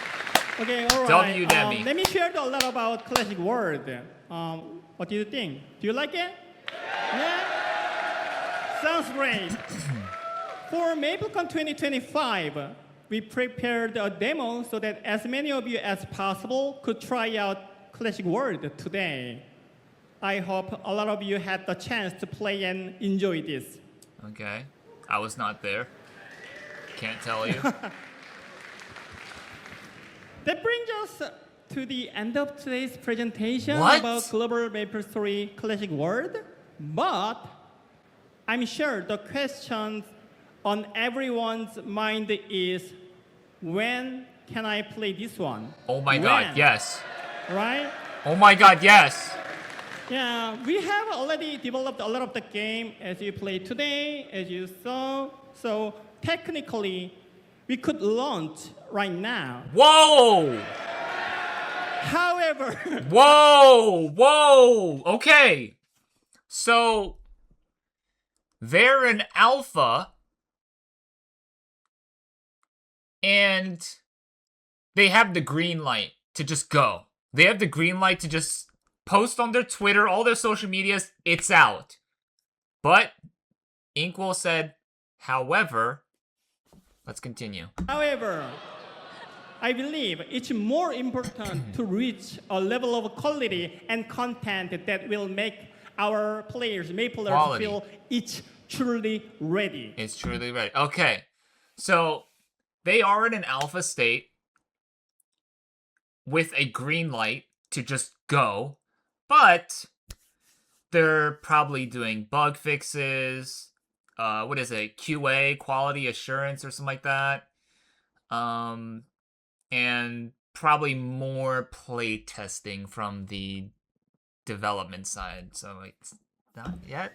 Okay, all right. W Nemi. Let me share a lot about classic world. What do you think? Do you like it? Yeah? Sounds great. For MapleCon 2025, we prepared a demo so that as many of you as possible could try out classic world today. I hope a lot of you had the chance to play and enjoy this. Okay. I was not there. Can't tell you. That brings us to the end of today's presentation What? about Global MapleStory Classic World. But I'm sure the question on everyone's mind is, when can I play this one? Oh my When? God, yes. Right? Oh my God, yes. Yeah, we have already developed a lot of the game as you play today, as you saw. So technically, we could launch right now. Whoa! However, Whoa! Whoa! Okay. So, they're an alpha, and they have the green light to just go. They have the green light to just post on their Twitter, all their social medias, it's out. But, Inkwell said, however, let's continue. However, I believe it's more important to reach a level of quality and content that will make our players, Maplers, Quality. feel it's truly ready. It's truly ready. Okay, so they are in an alpha state with a green light to just go, but they're probably doing bug fixes, what is it, QA, quality assurance or something like that, and probably more play testing from the development side. So it's not yet.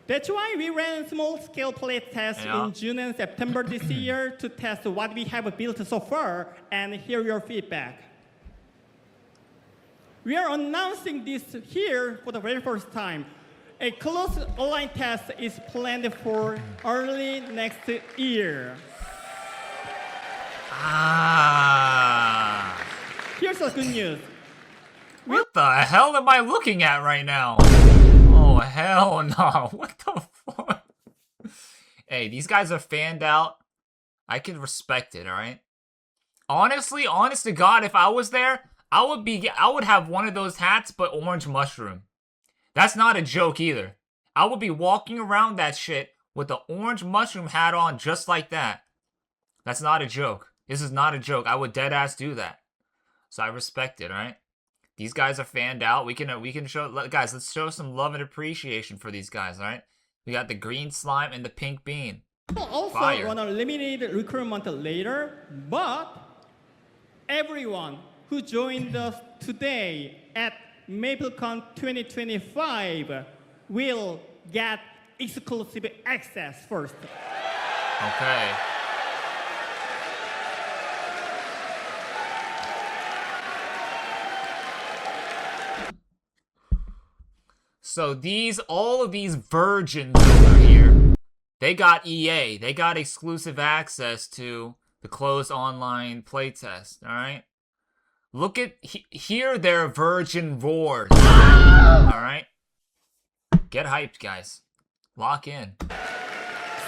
That's why we ran small-scale play tests in June and September this year to test what we have built so far and hear your feedback. We are announcing this here for the very first time. A close online test is planned for early next year. Ah. Here's the good news. What the hell am I looking at right now? Oh, hell no. What the fuck? Hey, these guys are fanned out. I can respect it, alright? Honestly, honest to God, if I was there, I would have one of those hats, but orange mushroom. That's not a joke either. I would be walking around that shit with the orange mushroom hat on just like that. That's not a joke. This is not a joke. I would deadass do that. So I respect it, alright? These guys are fanned out. We can show, guys, let's show some love and appreciation for these guys, alright? We got the green slime and the pink bean. We'll also run a limited recruitment later, but everyone who joined us today at MapleCon 2025 will get exclusive access first. Okay. So all of these virgins over here, they got EA. They got exclusive access to the closed online playtest, alright? Look at, hear their virgin roars, alright? Get hyped, guys. Lock in.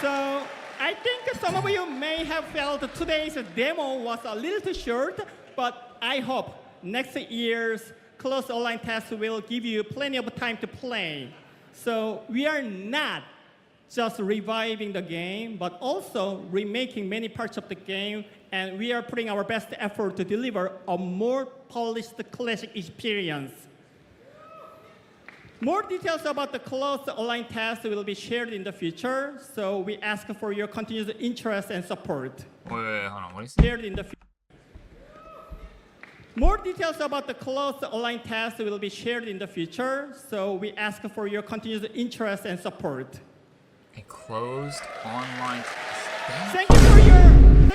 So, I think some of you may have felt today's demo was a little too short, but I hope next year's closed online test will give you plenty of time to play. So we are not just reviving the game, but also remaking many parts of the game, and we are putting our best effort to deliver a more polished classic experience. More details about the closed online test will be shared in the future, so we ask for your continued interest and support. Wait, hold on, what is it? Shared in the future. More details about the closed online test will be shared in the future, so we ask for your continued interest and support. A closed online test. Thank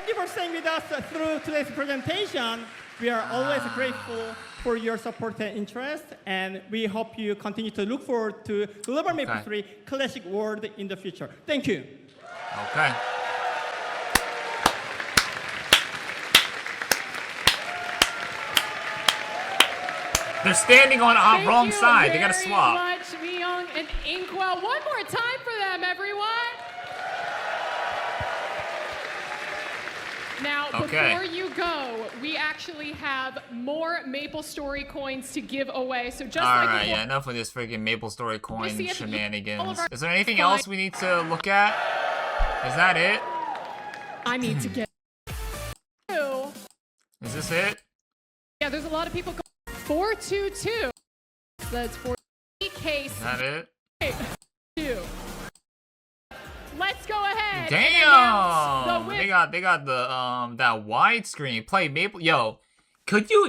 you for staying with us through today's presentation. We are always grateful for your support and interest, and we hope you continue to look forward to Global MapleStory Classic World in the future. Thank you. Okay. They're standing on our wrong side. They gotta swap. Thank you very much, Myung and Inkwell. One more time for them, everyone. Now, before you go, we actually have more MapleStory coins to give away. So just like Alright, before, yeah, enough with this freaking MapleStory coin see if shenanigans. our Is there anything else we need to look at? Is that it? I need to get you. Is this it? Yeah, there's a lot of people going 422. That's 4 case. Is that it? 2. Let's go ahead. And announce the Damn! winner. They got the that widescreen. Play Maple. Yo,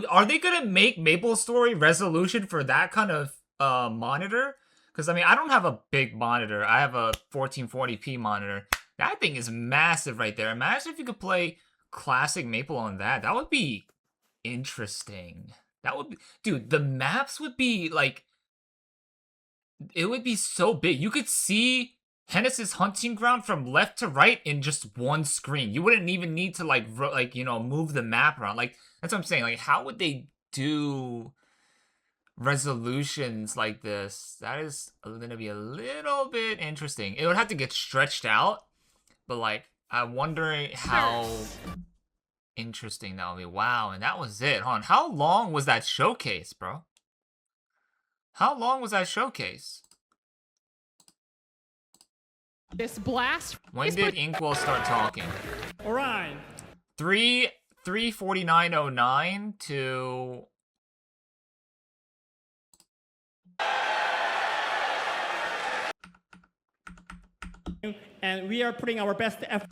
are they gonna make MapleStory resolution for that kind of monitor? Because I mean, I don't have a big monitor. I have a 1440p monitor. That thing is massive right there. Imagine if you could play classic Maple on that. That would be interesting. That would be, dude, the maps would be like, it would be so big. You could see Hennessy's hunting ground from left to right in just one screen. You wouldn't even need to move the map around. Like, that's what I'm saying. Like, how would they do resolutions like this? That is gonna be a little bit interesting. It would have to get stretched out, but like, I'm wondering how interesting that would be. Wow, and that was it. Hold on, how long was that showcase, bro? How long was that showcase? This blast. When did Inkwell start talking? All right. 3:49:09 to. And we are putting our best effort.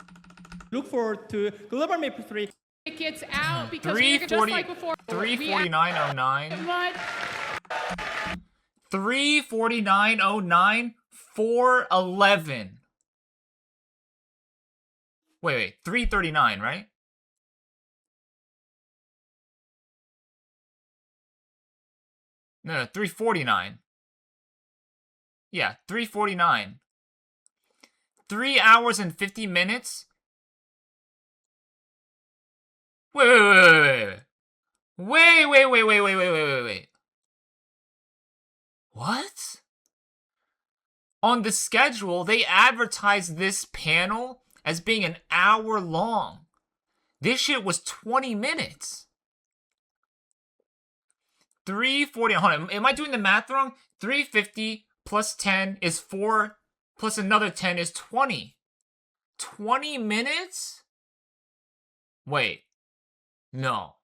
Look forward to Global MapleStory. Tickets out because we're just like before. 3:49:09. 3:49:09. 4:11. Wait, 3:39, right? No, 3:49. Yeah, 3:49. 3 hours and 50 minutes? Wait. What? On the schedule, they advertised this panel as being an hour long. This shit was 20 minutes. 340. Hold on, am I doing the math wrong? 350 plus 10 is 4, plus another 10 is 20. 20 minutes? Wait. No.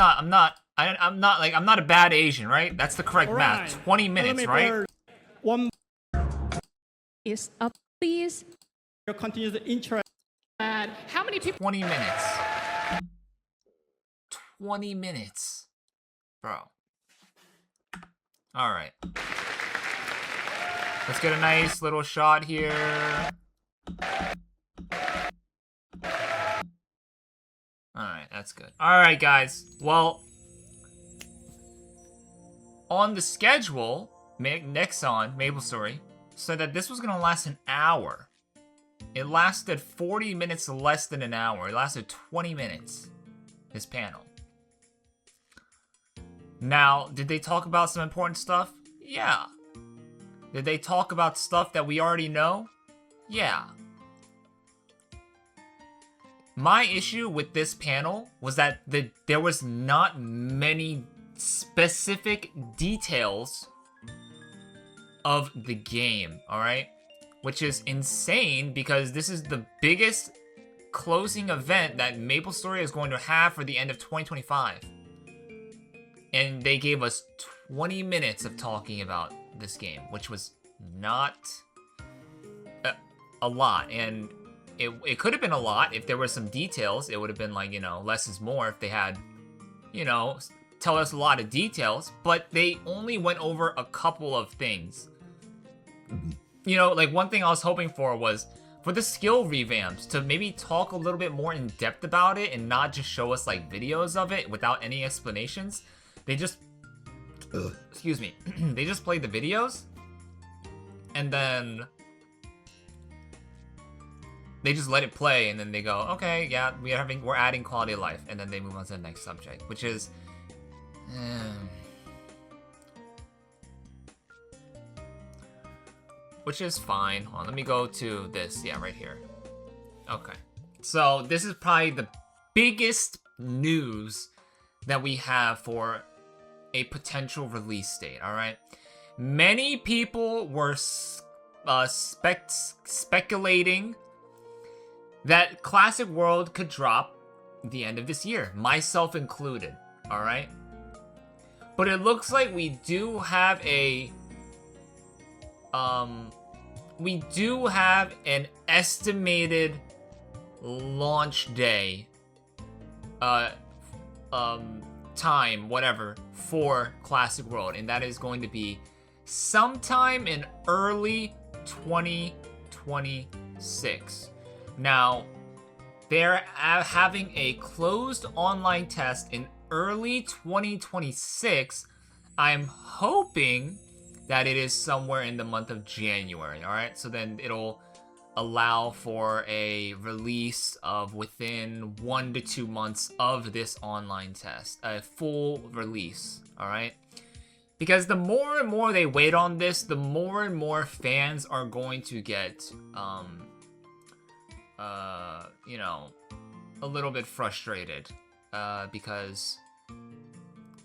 I'm not a bad Asian, right? That's the correct math. 20 minutes, right? One Is up, please. continues interest. How many people? 20 minutes. 20 minutes. Bro. Alright. Let's get a nice little shot here. Alright, that's good. Alright, guys. Well, on the schedule, Nexon, MapleStory, said that this was going to last an hour. It lasted 40 minutes less than an hour. It lasted 20 minutes, this panel. Now, did they talk about some important stuff? Yeah. Did they talk about stuff that we already know? Yeah. My issue with this panel was that there was not many specific details of the game, alright? Which is insane because this is the biggest closing event that MapleStory is going to have for the end of 2025. And they gave us 20 minutes of talking about this game, which was not a lot. And it could have been a lot if there were some details. It would have been like, you know, less is more if they had, you know, tell us a lot of details. But they only went over a couple of things. You know, like one thing I was hoping for was for the skill revamps to maybe talk a little bit more in depth about it and not just show us like videos of it without any explanations. They just, excuse me, they just played the videos and then they just let it play and then they go, okay, yeah, we're adding quality of life, and then they move on to the next subject, which is, which is fine. Hold on, let me go to this, yeah, right here. Okay, so this is probably the biggest news that we have for a potential release date, alright? Many people were speculating that Classic World could drop the end of this year, myself included, alright? But it looks like we do have an estimated launch day, time, whatever, for Classic World, and that is going to be sometime in early 2026. Now, they're having a closed online test in early 2026. I'm hoping that it is somewhere in the month of January, alright? So then it'll allow for a release of within 1 to 2 months of this online test, a full release, alright? Because the more and more they wait on this, the more and more fans are going to get, you know, a little bit frustrated, because,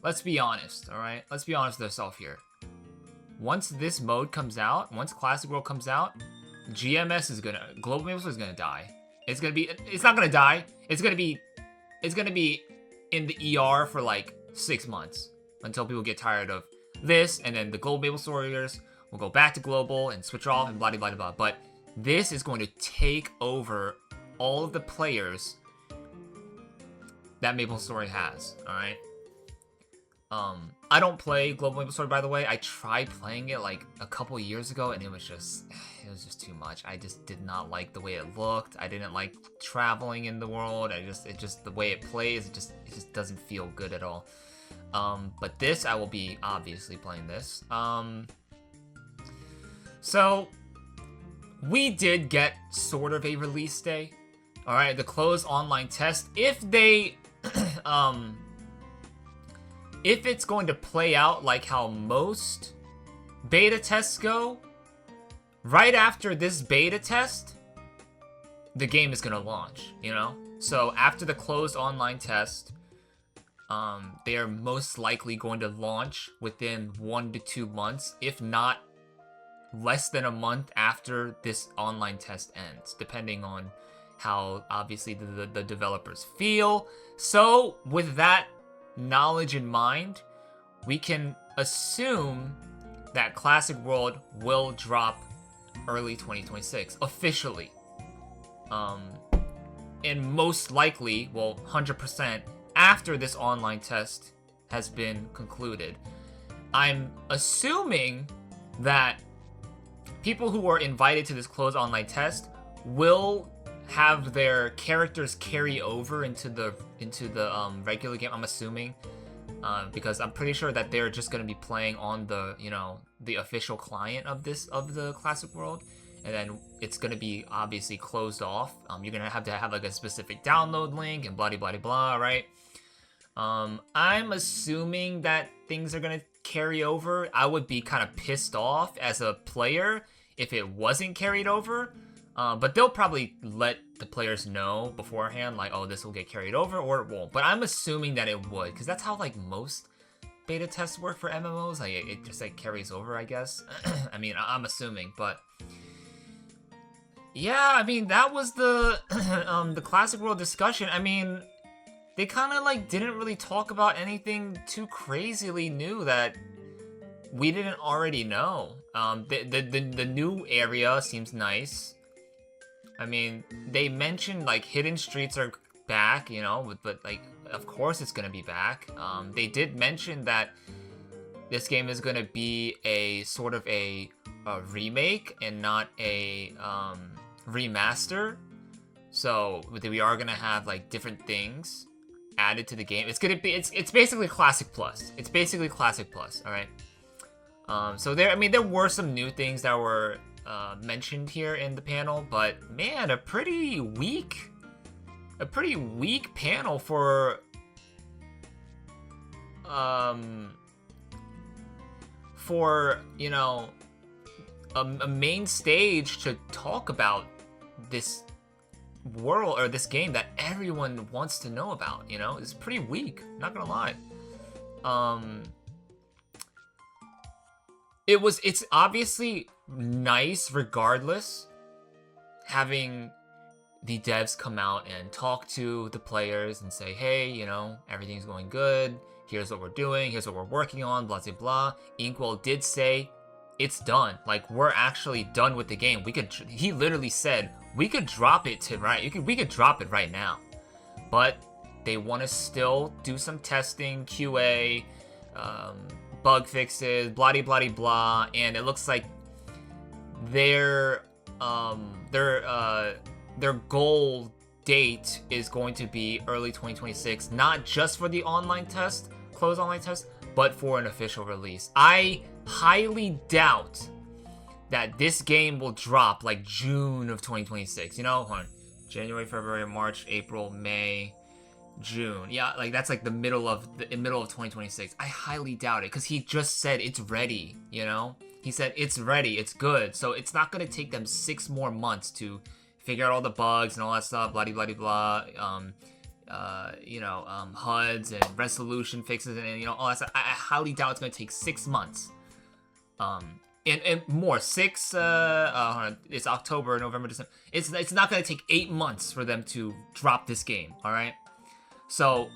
let's be honest, alright? Let's be honest with ourselves here. Once this mode comes out, once Classic World comes out, Global MapleStory is gonna die. It's not gonna die. It's gonna be in the ER for like 6 months until people get tired of this, and then the Global MapleStoryers will go back to Global and switch off and blah blah blah blah. But this is going to take over all of the players that MapleStory has. All right. I don't play Global MapleStory, by the way. I tried playing it like a couple years ago, and it was just too much. I just did not like the way it looked. I didn't like traveling in the world. The way it plays, it just doesn't feel good at all. But this, I will be obviously playing this. So we did get sort of a release day. All right, the closed online test. If they, if it's going to play out like how most beta tests go, right after this beta test, the game is going to launch, you know? So after the closed online test, they are most likely going to launch within 1 to 2 months, if not less than a month after this online test ends, depending on how obviously the developers feel. So with that knowledge in mind, we can assume that Classic World will drop early 2026 officially. And most likely, well, 100% after this online test has been concluded. I'm assuming that people who are invited to this closed online test will have their characters carry over into the regular game. I'm assuming, because I'm pretty sure that they're just gonna be playing on the the official client of the Classic World, and then it's gonna be obviously closed off. You're gonna have to have like a specific download link and blah blah blah, right? I'm assuming that things are gonna carry over. I would be kind of pissed off as a player if it wasn't carried over. But they'll probably let the players know beforehand, like, oh, this will get carried over or it won't. But I'm assuming that it would, because that's how like most beta tests work for MMOs. Like it just like carries over, I guess. I mean, I'm assuming, but yeah, I mean that was the the Classic World discussion. I mean, they kind of like didn't really talk about anything too crazily new that we didn't already know. The new area seems nice. I mean, they mentioned like hidden streets are back, but like of course it's gonna be back. They did mention that this game is gonna be a sort of a remake and not a remaster. So we are gonna have like different things added to the game. It's basically Classic Plus. It's basically Classic Plus. All right. So there were some new things that were mentioned here in the panel, but man, a pretty weak panel for a main stage to talk about this world or this game that everyone wants to know about. It's pretty weak, not gonna lie. It's obviously nice regardless having the devs come out and talk to the players and say, hey, everything's going good, here's what we're doing, here's what we're working on, blah blah blah. Inkwell did say it's done, like we're actually done with the game. He literally said we could drop it we could drop it right now, but they want to still do some testing, QA, bug fixes, blah blah blah, and it looks like their goal date is going to be early 2026, not just for the online test, closed online test, but for an official release. I highly doubt that this game will drop like June of 2026. January, February, March, April, May, June. Yeah, like that's like the middle of 2026. I highly doubt it because he just said it's ready. He said it's ready, it's good. So it's not gonna take them 6 more months to figure out all the bugs and all that stuff. Blah blah blah. HUDs and resolution fixes and all that stuff. I highly doubt it's gonna take 6 months. And more 6. It's October, November, December. It's not gonna take 8 months for them to drop this game. All right. So,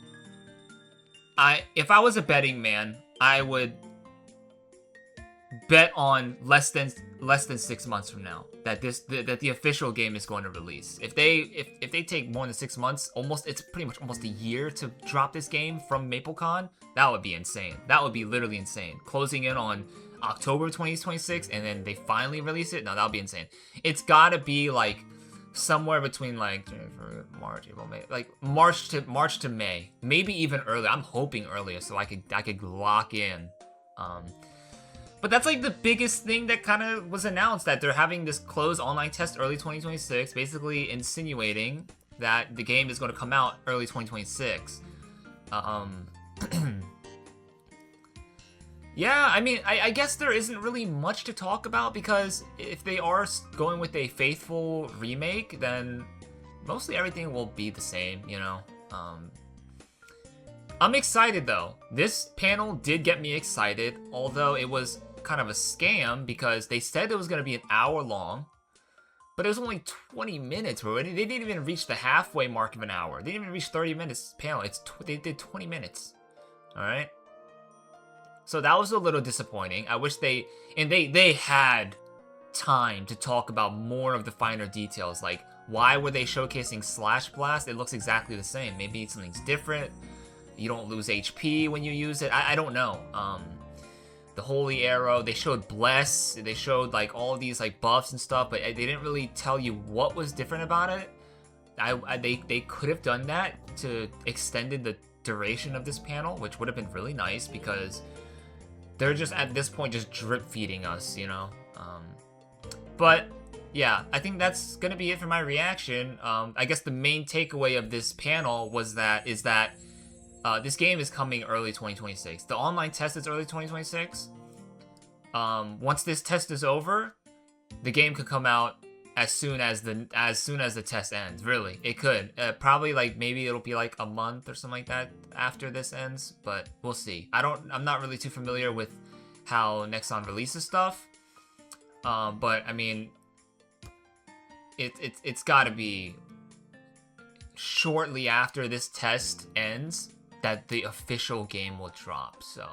if I was a betting man, I would bet on less than 6 months from now that the official game is going to release. If they take more than 6 months, it's pretty much almost a year to drop this game from MapleCon. That would be insane. That would be literally insane. Closing in on October 2026 and then they finally release it. No, that would be insane. It's gotta be like somewhere between like March, April, May, like March to May, maybe even earlier. I'm hoping earlier so I could lock in. But that's like the biggest thing that kind of was announced, that they're having this closed online test early 2026, basically insinuating that the game is going to come out early 2026. Yeah, I mean, I guess there isn't really much to talk about because if they are going with a faithful remake, then mostly everything will be the same, I'm excited though. This panel did get me excited, although it was kind of a scam because they said it was going to be an hour long, but it was only 20 minutes, bro. They didn't even reach the halfway mark of an hour. They didn't even reach 30 minutes panel. They did 20 minutes. Alright? So that was a little disappointing. I wish they had time to talk about more of the finer details. Like, why were they showcasing Slash Blast? It looks exactly the same. Maybe something's different. You don't lose HP when you use it. I don't know. The Holy Arrow, they showed Bless, they showed like all of these like buffs and stuff, but they didn't really tell you what was different about it. They could have done that to extended the duration of this panel, which would have been really nice, because they're just at this point just drip feeding us, you know. But yeah, I think that's gonna be it for my reaction. I guess the main takeaway of this panel is that this game is coming early 2026. The online test is early 2026. Once this test is over, the game could come out as soon as the test ends. Really, it could. Probably like maybe it'll be like a month or something like that after this ends, but we'll see. I'm not really too familiar with how Nexon releases stuff. But I mean, it's got to be shortly after this test ends that the official game will drop. So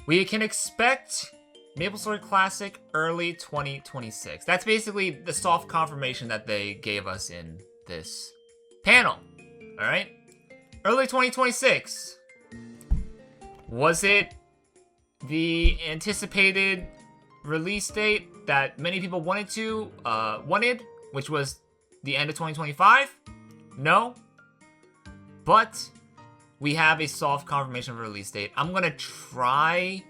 we can expect MapleStory Classic early 2026. That's basically the soft confirmation that they gave us in this panel. All right, early 2026. Was it the anticipated release date that many people wanted, which was the end of 2025? No. But we have a soft confirmation of release date. I'm gonna try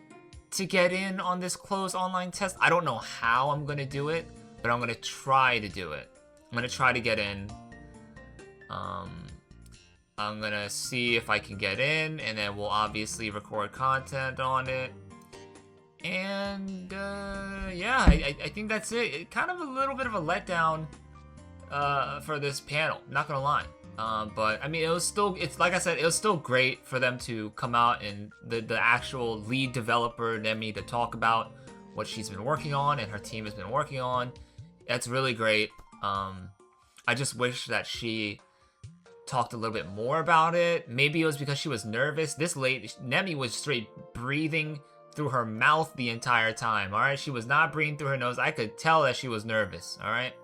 to get in on this closed online test. I don't know how I'm gonna do it, but I'm gonna try to do it. I'm gonna try to get in. I'm gonna see if I can get in, and then we'll obviously record content on it. And yeah, I think that's it. Kind of a little bit of a letdown for this panel, not gonna lie. But I mean, it's like I said, it was still great for them to come out and the actual lead developer Nemi to talk about what she's been working on and her team has been working on. That's really great. I just wish that she talked a little bit more about it. Maybe it was because she was nervous. This lady, Nemi, was straight breathing through her mouth the entire time. All right, she was not breathing through her nose. I could tell that she was nervous. All right.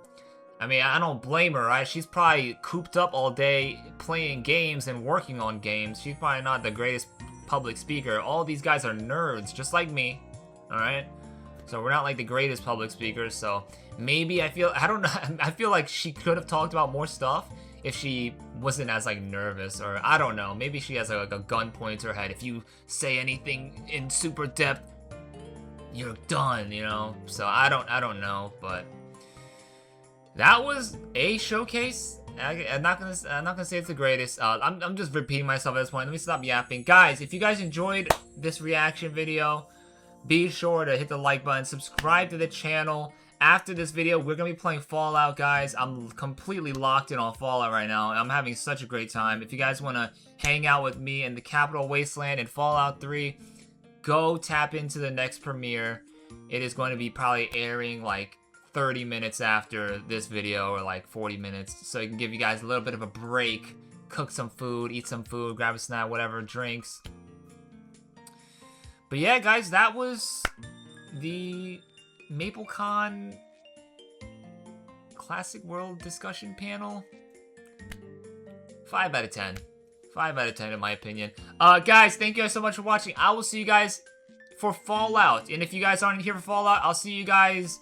I mean, I don't blame her, right? She's probably cooped up all day playing games and working on games. She's probably not the greatest public speaker. All these guys are nerds, just like me, all right? So we're not like the greatest public speakers, so maybe I don't know, I feel like she could have talked about more stuff if she wasn't as like nervous, or I don't know. Maybe she has like a gun pointed to her head. If you say anything in super depth, you're done, you know? So I don't know, but that was a showcase. I'm not gonna say it's the greatest. I'm just repeating myself at this point. Let me stop yapping, guys. If you guys enjoyed this reaction video, be sure to hit the like button, subscribe to the channel. After this video, we're gonna be playing Fallout, guys. I'm completely locked in on Fallout right now. I'm having such a great time. If you guys wanna hang out with me in the Capital Wasteland and Fallout 3, go tap into the next premiere. It is going to be probably airing like 30 minutes after this video, or like 40 minutes, so it can give you guys a little bit of a break, cook some food, eat some food, grab a snack, whatever, drinks. But yeah, guys, that was the MapleCon Classic World discussion panel. 5 out of 10. 5 out of 10 in my opinion. Guys, thank you guys so much for watching. I will see you guys for Fallout, and if you guys aren't here for Fallout, I'll see you guys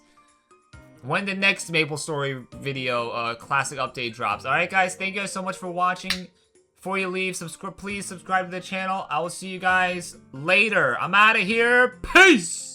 when the next MapleStory video classic update drops. Alright guys, thank you guys so much for watching. Before you leave, please subscribe to the channel. I will see you guys later. I'm out of here. Peace!